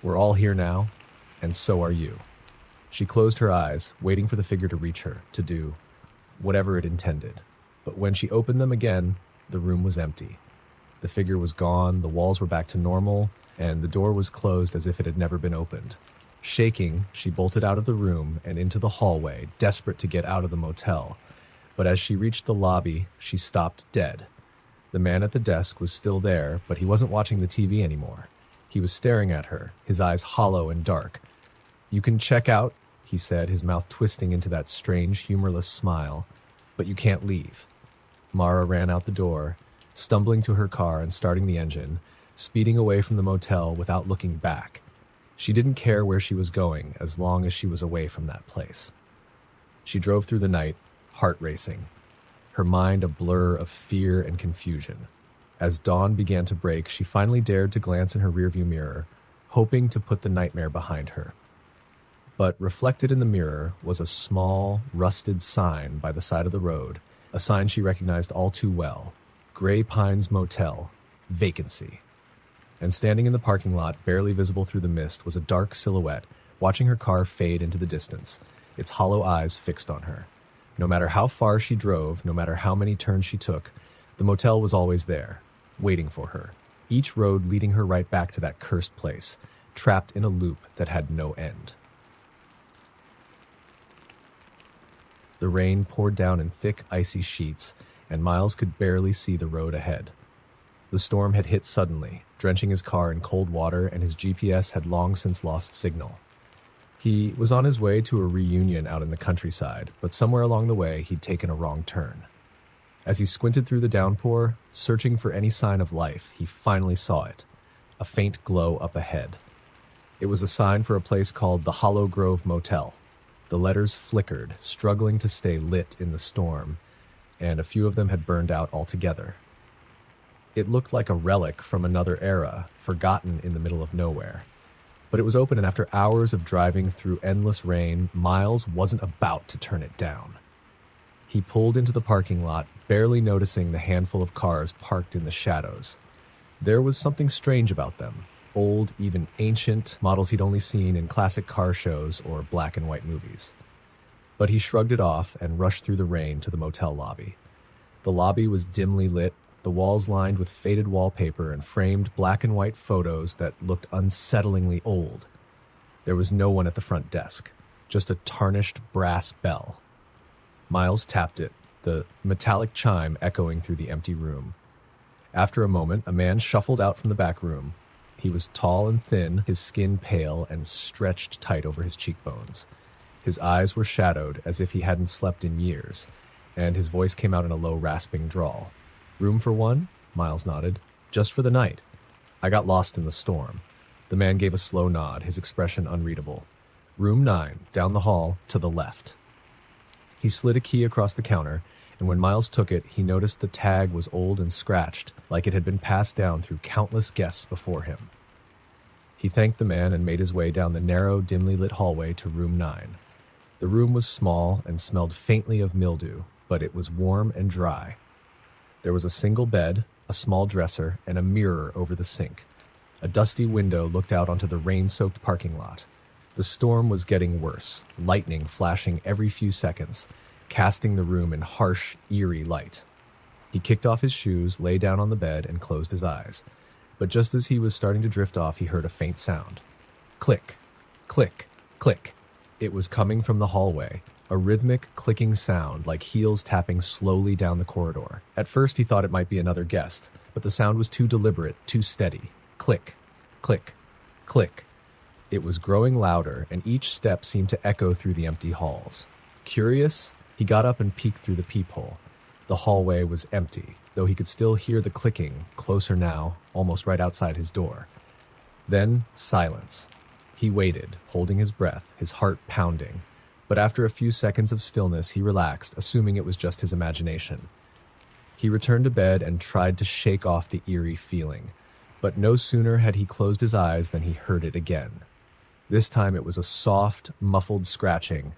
"We're all here now, and so are you." She closed her eyes, waiting for the figure to reach her, to do whatever it intended. But when she opened them again, the room was empty. The figure was gone, the walls were back to normal, and the door was closed as if it had never been opened. Shaking, she bolted out of the room and into the hallway, desperate to get out of the motel. But as she reached the lobby, she stopped dead. The man at the desk was still there, but he wasn't watching the TV anymore. He was staring at her, his eyes hollow and dark. "You can check out," he said, his mouth twisting into that strange, humorless smile, "but you can't leave." Mara ran out the door, stumbling to her car and starting the engine, speeding away from the motel without looking back. She didn't care where she was going as long as she was away from that place. She drove through the night, heart racing, her mind a blur of fear and confusion. As dawn began to break, she finally dared to glance in her rearview mirror, hoping to put the nightmare behind her. But reflected in the mirror was a small, rusted sign by the side of the road, a sign she recognized all too well: Gray Pines Motel, vacancy. And standing in the parking lot, barely visible through the mist, was a dark silhouette, watching her car fade into the distance, its hollow eyes fixed on her. No matter how far she drove, no matter how many turns she took, the motel was always there, waiting for her, each road leading her right back to that cursed place, trapped in a loop that had no end. The rain poured down in thick, icy sheets, and Miles could barely see the road ahead. The storm had hit suddenly, drenching his car in cold water, and his GPS had long since lost signal. He was on his way to a reunion out in the countryside, but somewhere along the way he'd taken a wrong turn. As he squinted through the downpour, searching for any sign of life, he finally saw it, a faint glow up ahead. It was a sign for a place called the Hollow Grove Motel. The letters flickered, struggling to stay lit in the storm, and a few of them had burned out altogether. It looked like a relic from another era, forgotten in the middle of nowhere. But it was open, and after hours of driving through endless rain, Miles wasn't about to turn it down. He pulled into the parking lot, barely noticing the handful of cars parked in the shadows. There was something strange about them. Old, even ancient, models he'd only seen in classic car shows or black and white movies. But he shrugged it off and rushed through the rain to the motel lobby. The lobby was dimly lit, the walls lined with faded wallpaper and framed black and white photos that looked unsettlingly old. There was no one at the front desk, just a tarnished brass bell. Miles tapped it, the metallic chime echoing through the empty room. After a moment, a man shuffled out from the back room. He was tall and thin, his skin pale and stretched tight over his cheekbones. His eyes were shadowed as if he hadn't slept in years, and his voice came out in a low, rasping drawl. "Room for one?" Miles nodded. "Just for the night. I got lost in the storm." The man gave a slow nod, his expression unreadable. "Room 9, down the hall, to the left." He slid a key across the counter, and when Miles took it, he noticed the tag was old and scratched, like it had been passed down through countless guests before him. He thanked the man and made his way down the narrow, dimly lit hallway to room 9. The room was small and smelled faintly of mildew, but it was warm and dry. There was a single bed, a small dresser, and a mirror over the sink. A dusty window looked out onto the rain-soaked parking lot. The storm was getting worse, lightning flashing every few seconds, casting the room in harsh, eerie light. He kicked off his shoes, lay down on the bed, and closed his eyes. But just as he was starting to drift off, he heard a faint sound. Click, click, click. It was coming from the hallway, a rhythmic, clicking sound like heels tapping slowly down the corridor. At first, he thought it might be another guest, but the sound was too deliberate, too steady. Click, click, click. It was growing louder, and each step seemed to echo through the empty halls. Curious, he got up and peeked through the peephole. The hallway was empty, though he could still hear the clicking, closer now, almost right outside his door. Then, silence. He waited, holding his breath, his heart pounding. But after a few seconds of stillness, he relaxed, assuming it was just his imagination. He returned to bed and tried to shake off the eerie feeling. But no sooner had he closed his eyes than he heard it again. This time it was a soft, muffled scratching,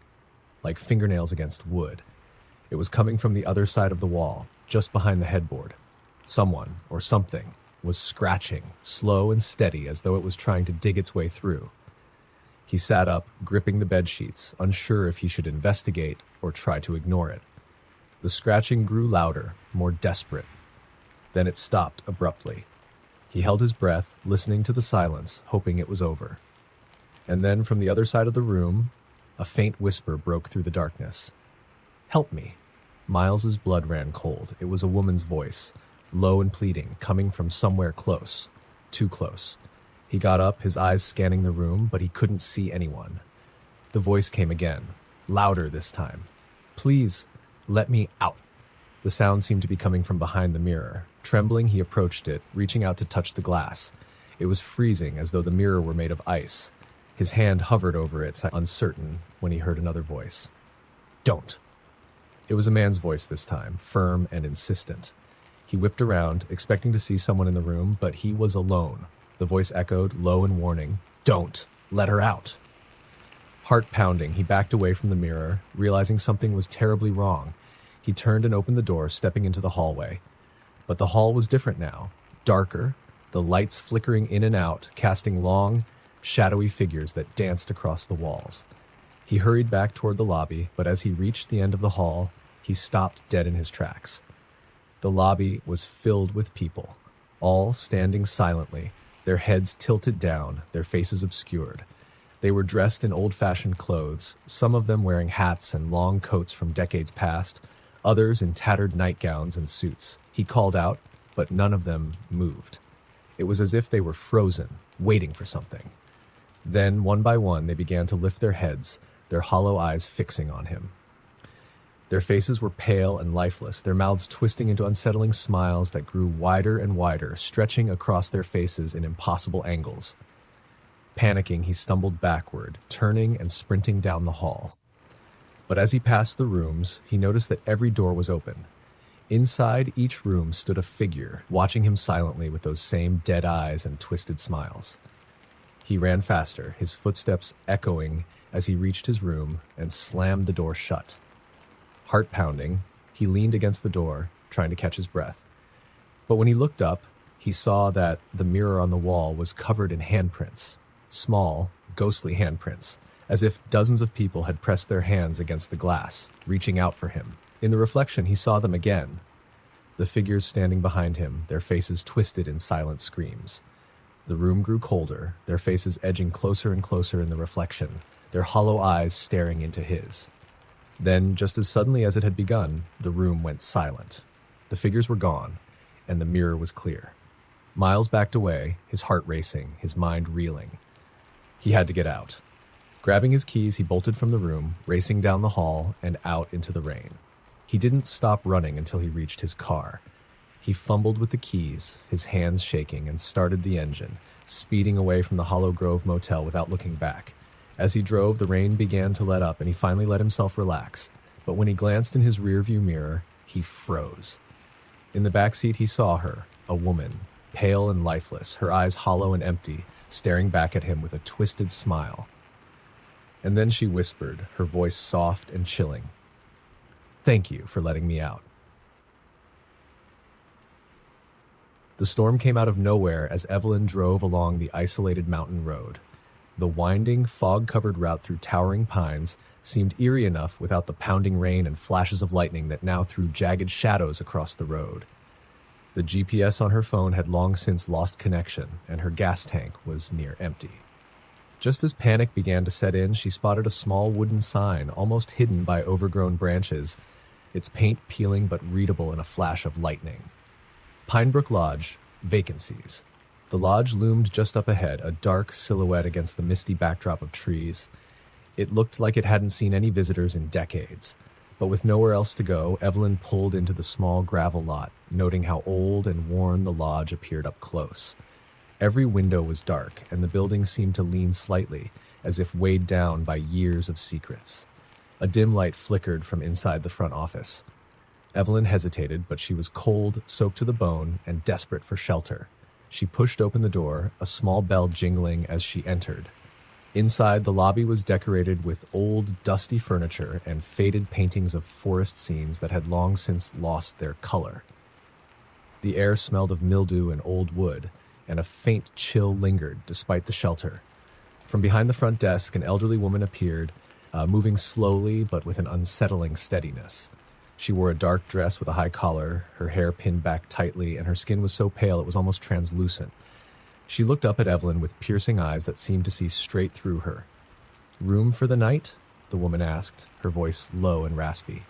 like fingernails against wood. It was coming from the other side of the wall, just behind the headboard. Someone, or something, was scratching, slow and steady, as though it was trying to dig its way through. He sat up, gripping the bedsheets, unsure if he should investigate or try to ignore it. The scratching grew louder, more desperate. Then it stopped abruptly. He held his breath, listening to the silence, hoping it was over. And then from the other side of the room, a faint whisper broke through the darkness. "Help me." Miles's blood ran cold. It was a woman's voice, low and pleading, coming from somewhere close. Too close. He got up, his eyes scanning the room, but he couldn't see anyone. The voice came again, louder this time. "Please, let me out." The sound seemed to be coming from behind the mirror. Trembling, he approached it, reaching out to touch the glass. It was freezing, as though the mirror were made of ice. His hand hovered over it, uncertain, when he heard another voice. "Don't." It was a man's voice this time, firm and insistent. He whipped around, expecting to see someone in the room, but he was alone. The voice echoed, low and warning, "Don't. Let her out." Heart pounding, he backed away from the mirror, realizing something was terribly wrong. He turned and opened the door, stepping into the hallway. But the hall was different now, darker, the lights flickering in and out, casting long, shadowy figures that danced across the walls. He hurried back toward the lobby, but as he reached the end of the hall, he stopped dead in his tracks. The lobby was filled with people, all standing silently, their heads tilted down, their faces obscured. They were dressed in old-fashioned clothes, some of them wearing hats and long coats from decades past, others in tattered nightgowns and suits. He called out, but none of them moved. It was as if they were frozen, waiting for something. Then, one by one, they began to lift their heads, their hollow eyes fixing on him. Their faces were pale and lifeless, their mouths twisting into unsettling smiles that grew wider and wider, stretching across their faces in impossible angles. Panicking, he stumbled backward, turning and sprinting down the hall. But as he passed the rooms, he noticed that every door was open. Inside each room stood a figure, watching him silently with those same dead eyes and twisted smiles. He ran faster, his footsteps echoing as he reached his room and slammed the door shut. Heart pounding, he leaned against the door, trying to catch his breath. But when he looked up, he saw that the mirror on the wall was covered in handprints, small, ghostly handprints, as if dozens of people had pressed their hands against the glass, reaching out for him. In the reflection, he saw them again, the figures standing behind him, their faces twisted in silent screams. The room grew colder, their faces edging closer and closer in the reflection, their hollow eyes staring into his. Then, just as suddenly as it had begun, the room went silent. The figures were gone, and the mirror was clear. Miles backed away, his heart racing, his mind reeling. He had to get out. Grabbing his keys, he bolted from the room, racing down the hall and out into the rain. He didn't stop running until he reached his car. He fumbled with the keys, his hands shaking, and started the engine, speeding away from the Hollow Grove Motel without looking back. As he drove, the rain began to let up, and he finally let himself relax. But when he glanced in his rearview mirror, he froze. In the back seat, he saw her, a woman, pale and lifeless, her eyes hollow and empty, staring back at him with a twisted smile. And then she whispered, her voice soft and chilling, "Thank you for letting me out." The storm came out of nowhere as Evelyn drove along the isolated mountain road. The winding, fog-covered route through towering pines seemed eerie enough without the pounding rain and flashes of lightning that now threw jagged shadows across the road. The GPS on her phone had long since lost connection, and her gas tank was near empty. Just as panic began to set in, she spotted a small wooden sign almost hidden by overgrown branches, its paint peeling but readable in a flash of lightning. Pinebrook Lodge, vacancies. The lodge loomed just up ahead, a dark silhouette against the misty backdrop of trees. It looked like it hadn't seen any visitors in decades. But with nowhere else to go, Evelyn pulled into the small gravel lot, noting how old and worn the lodge appeared up close. Every window was dark, and the building seemed to lean slightly, as if weighed down by years of secrets. A dim light flickered from inside the front office. Evelyn hesitated, but she was cold, soaked to the bone, and desperate for shelter. She pushed open the door, a small bell jingling as she entered. Inside, the lobby was decorated with old, dusty furniture and faded paintings of forest scenes that had long since lost their color. The air smelled of mildew and old wood, and a faint chill lingered despite the shelter. From behind the front desk, an elderly woman appeared, moving slowly but with an unsettling steadiness. She wore a dark dress with a high collar, her hair pinned back tightly, and her skin was so pale it was almost translucent. She looked up at Evelyn with piercing eyes that seemed to see straight through her. "Room for the night?" the woman asked, her voice low and raspy.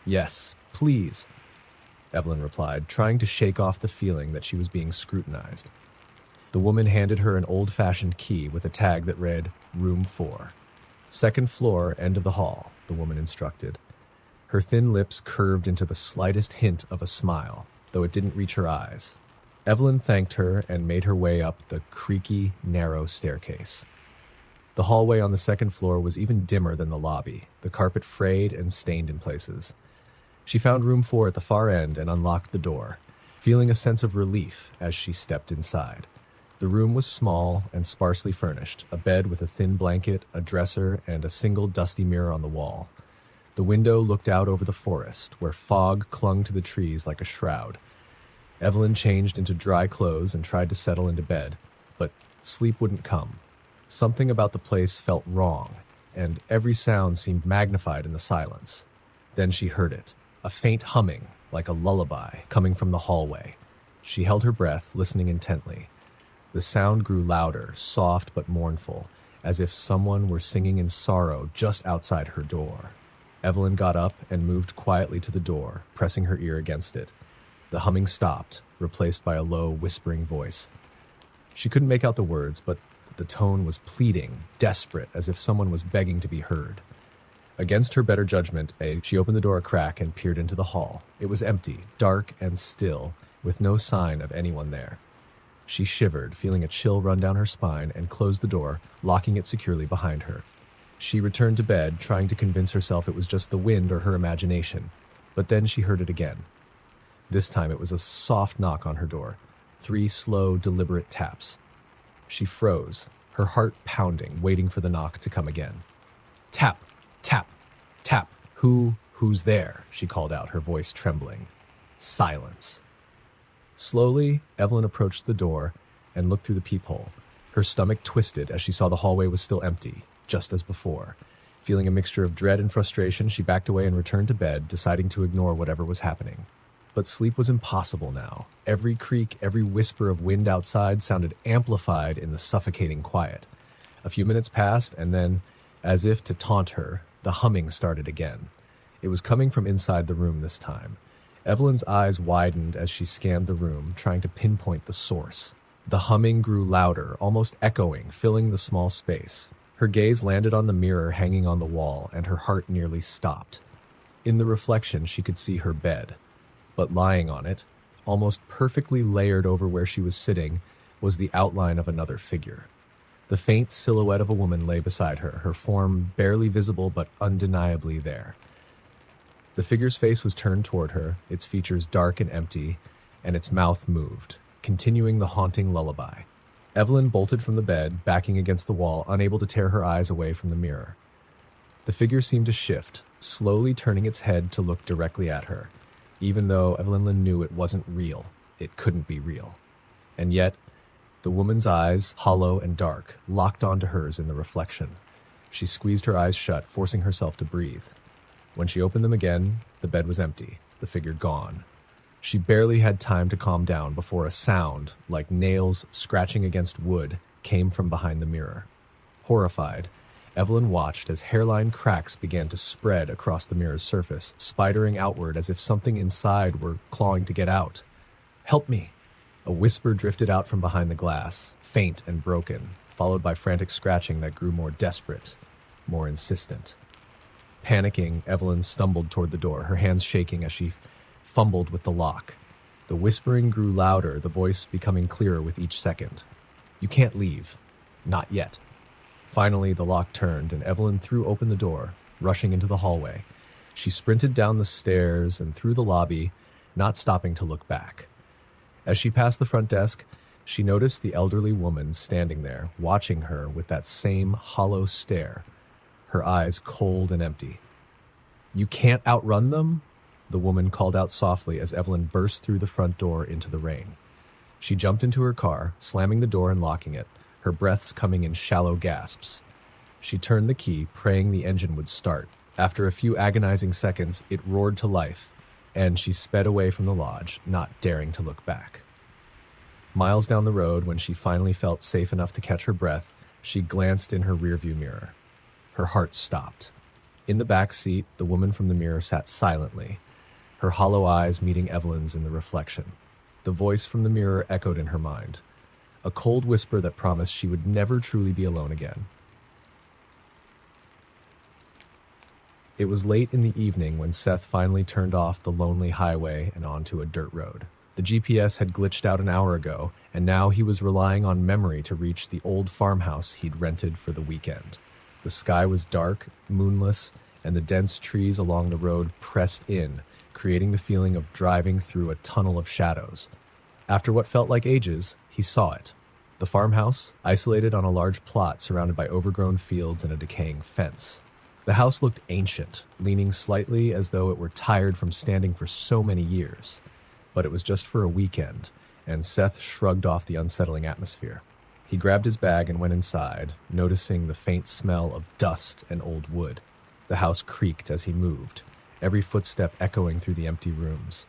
"Yes, please," Evelyn replied, trying to shake off the feeling that she was being scrutinized. The woman handed her an old-fashioned key with a tag that read, "Room 4. "Second floor, end of the hall," the woman instructed. Her thin lips curved into the slightest hint of a smile, though it didn't reach her eyes. Evelyn thanked her and made her way up the creaky, narrow staircase. The hallway on the second floor was even dimmer than the lobby, the carpet frayed and stained in places. She found room 4 at the far end and unlocked the door, feeling a sense of relief as she stepped inside. The room was small and sparsely furnished, a bed with a thin blanket, a dresser, and a single dusty mirror on the wall. The window looked out over the forest, where fog clung to the trees like a shroud. Evelyn changed into dry clothes and tried to settle into bed, but sleep wouldn't come. Something about the place felt wrong, and every sound seemed magnified in the silence. Then she heard it, a faint humming, like a lullaby, coming from the hallway. She held her breath, listening intently. The sound grew louder, soft but mournful, as if someone were singing in sorrow just outside her door. Evelyn got up and moved quietly to the door, pressing her ear against it. The humming stopped, replaced by a low, whispering voice. She couldn't make out the words, but the tone was pleading, desperate, as if someone was begging to be heard. Against her better judgment, she opened the door a crack and peered into the hall. It was empty, dark and still, with no sign of anyone there. She shivered, feeling a chill run down her spine, and closed the door, locking it securely behind her. She returned to bed, trying to convince herself it was just the wind or her imagination. But then she heard it again. This time it was a soft knock on her door, 3 slow, deliberate taps. She froze, her heart pounding, waiting for the knock to come again. Tap, tap, tap. Who's there? She called out, her voice trembling. Silence. Slowly, Evelyn approached the door and looked through the peephole. Her stomach twisted as she saw the hallway was still empty, just as before. Feeling a mixture of dread and frustration, she backed away and returned to bed, deciding to ignore whatever was happening. But sleep was impossible now. Every creak, every whisper of wind outside sounded amplified in the suffocating quiet. A few minutes passed, and then, as if to taunt her, the humming started again. It was coming from inside the room this time. Evelyn's eyes widened as she scanned the room, trying to pinpoint the source. The humming grew louder, almost echoing, filling the small space. Her gaze landed on the mirror hanging on the wall, and her heart nearly stopped. In the reflection, she could see her bed. But lying on it, almost perfectly layered over where she was sitting, was the outline of another figure. The faint silhouette of a woman lay beside her, her form barely visible but undeniably there. The figure's face was turned toward her, its features dark and empty, and its mouth moved, continuing the haunting lullaby. Evelyn bolted from the bed, backing against the wall, unable to tear her eyes away from the mirror. The figure seemed to shift, slowly turning its head to look directly at her. Even though Evelyn knew it wasn't real, it couldn't be real. And yet, the The woman's eyes, hollow and dark, locked onto hers in the reflection. She squeezed her eyes shut, forcing herself to breathe. When she opened them again, the bed was empty, the figure gone. She barely had time to calm down before a sound, like nails scratching against wood, came from behind the mirror. Horrified, Evelyn watched as hairline cracks began to spread across the mirror's surface, spidering outward as if something inside were clawing to get out. "Help me!" A whisper drifted out from behind the glass, faint and broken, followed by frantic scratching that grew more desperate, more insistent. Panicking, Evelyn stumbled toward the door, her hands shaking as she fumbled with the lock. The whispering grew louder, the voice becoming clearer with each second. "You can't leave. Not yet." Finally, the lock turned, and Evelyn threw open the door, rushing into the hallway. She sprinted down the stairs and through the lobby, not stopping to look back. As she passed the front desk, she noticed the elderly woman standing there, watching her with that same hollow stare, her eyes cold and empty. "You can't outrun them?" the woman called out softly as Evelyn burst through the front door into the rain. She jumped into her car, slamming the door and locking it, her breaths coming in shallow gasps. She turned the key, praying the engine would start. After a few agonizing seconds, it roared to life, and she sped away from the lodge, not daring to look back. Miles down the road, when she finally felt safe enough to catch her breath, she glanced in her rearview mirror. Her heart stopped. In the back seat, the woman from the mirror sat silently, her hollow eyes meeting Evelyn's in the reflection. The voice from the mirror echoed in her mind, a cold whisper that promised she would never truly be alone again. It was late in the evening when Seth finally turned off the lonely highway and onto a dirt road. The GPS had glitched out an hour ago, and now he was relying on memory to reach the old farmhouse he'd rented for the weekend. The sky was dark, moonless, and the dense trees along the road pressed in, creating the feeling of driving through a tunnel of shadows. After what felt like ages, he saw it. The farmhouse, isolated on a large plot surrounded by overgrown fields and a decaying fence. The house looked ancient, leaning slightly as though it were tired from standing for so many years. But it was just for a weekend, and Seth shrugged off the unsettling atmosphere. He grabbed his bag and went inside, noticing the faint smell of dust and old wood. The house creaked as he moved, every footstep echoing through the empty rooms.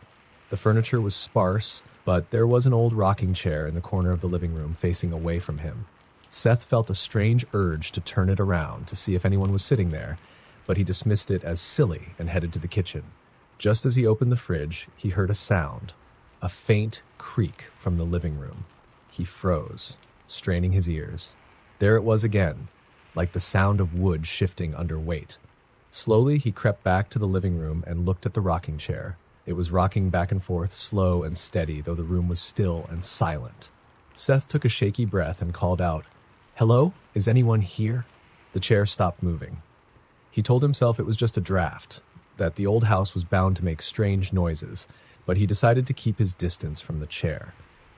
The furniture was sparse, but there was an old rocking chair in the corner of the living room facing away from him. Seth felt a strange urge to turn it around to see if anyone was sitting there, but he dismissed it as silly and headed to the kitchen. Just as he opened the fridge, he heard a sound, a faint creak from the living room. He froze, straining his ears. There it was again, like the sound of wood shifting under weight. Slowly, he crept back to the living room and looked at the rocking chair. It was rocking back and forth, slow and steady, though the room was still and silent. Seth took a shaky breath and called out, "Hello? Is anyone here?" The chair stopped moving. He told himself it was just a draft, that the old house was bound to make strange noises, but he decided to keep his distance from the chair.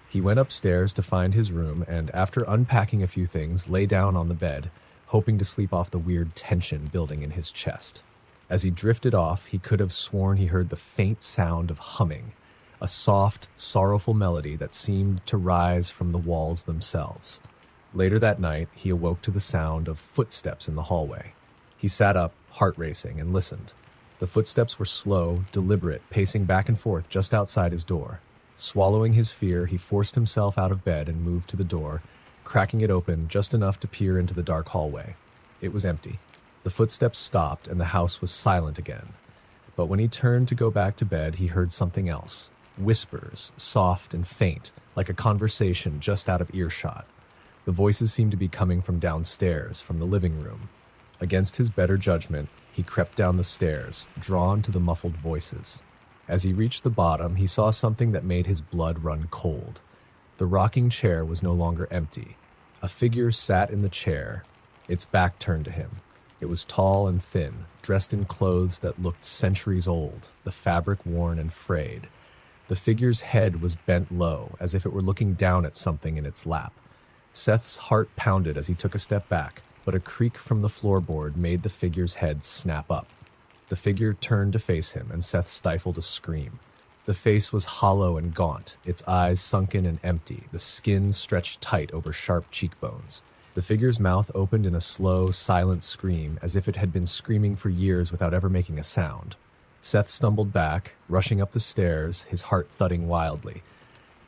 He went upstairs to find his room and, after unpacking a few things, lay down on the bed, hoping to sleep off the weird tension building in his chest. As he drifted off, he could have sworn he heard the faint sound of humming, a soft, sorrowful melody that seemed to rise from the walls themselves. Later that night, he awoke to the sound of footsteps in the hallway. He sat up, heart racing, and listened. The footsteps were slow, deliberate, pacing back and forth just outside his door. Swallowing his fear, he forced himself out of bed and moved to the door, cracking it open just enough to peer into the dark hallway. It was empty. The footsteps stopped and the house was silent again. But when he turned to go back to bed, he heard something else. Whispers, soft and faint, like a conversation just out of earshot. The voices seemed to be coming from downstairs, from the living room. Against his better judgment, he crept down the stairs, drawn to the muffled voices. As he reached the bottom, he saw something that made his blood run cold. The rocking chair was no longer empty. A figure sat in the chair, its back turned to him. It was tall and thin, dressed in clothes that looked centuries old, the fabric worn and frayed. The figure's head was bent low, as if it were looking down at something in its lap. Seth's heart pounded as he took a step back, but a creak from the floorboard made the figure's head snap up. The figure turned to face him, and Seth stifled a scream. The face was hollow and gaunt, its eyes sunken and empty, the skin stretched tight over sharp cheekbones. The figure's mouth opened in a slow, silent scream, as if it had been screaming for years without ever making a sound. Seth stumbled back, rushing up the stairs, his heart thudding wildly.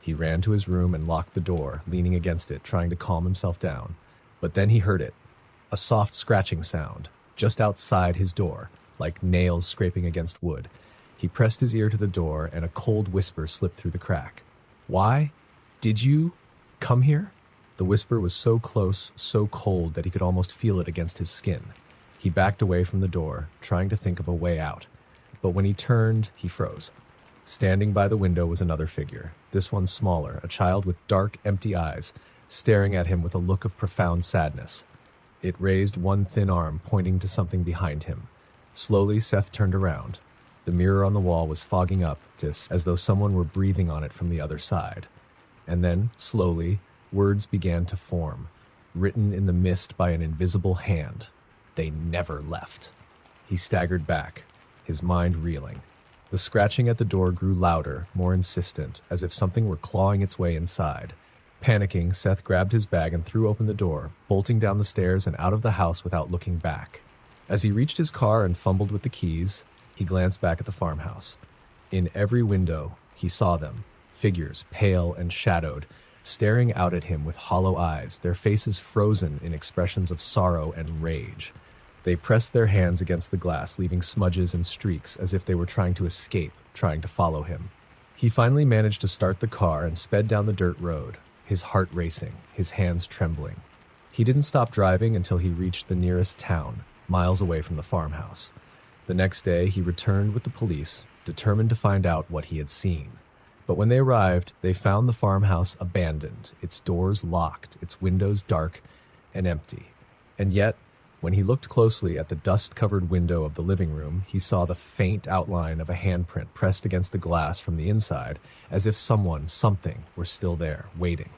He ran to his room and locked the door, leaning against it, trying to calm himself down. But then he heard it. A soft scratching sound, just outside his door, like nails scraping against wood. He pressed his ear to the door, and a cold whisper slipped through the crack. "Why? Did you come here?" The whisper was so close, so cold, that he could almost feel it against his skin. He backed away from the door, trying to think of a way out. But when he turned, he froze. Standing by the window was another figure, this one smaller, a child with dark, empty eyes, staring at him with a look of profound sadness. It raised one thin arm, pointing to something behind him. Slowly, Seth turned around. The mirror on the wall was fogging up, as though someone were breathing on it from the other side. And then, slowly, words began to form, written in the mist by an invisible hand. They never left. He staggered back, his mind reeling. The scratching at the door grew louder, more insistent, as if something were clawing its way inside. Panicking, Seth grabbed his bag and threw open the door, bolting down the stairs and out of the house without looking back. As he reached his car and fumbled with the keys, he glanced back at the farmhouse. In every window, he saw them, figures, pale and shadowed, staring out at him with hollow eyes, their faces frozen in expressions of sorrow and rage. They pressed their hands against the glass, leaving smudges and streaks as if they were trying to escape, trying to follow him. He finally managed to start the car and sped down the dirt road, his heart racing, his hands trembling. He didn't stop driving until he reached the nearest town, miles away from the farmhouse. The next day, he returned with the police, determined to find out what he had seen. But when they arrived, they found the farmhouse abandoned, its doors locked, its windows dark and empty. And yet, when he looked closely at the dust-covered window of the living room, he saw the faint outline of a handprint pressed against the glass from the inside, as if someone, something, were still there, waiting.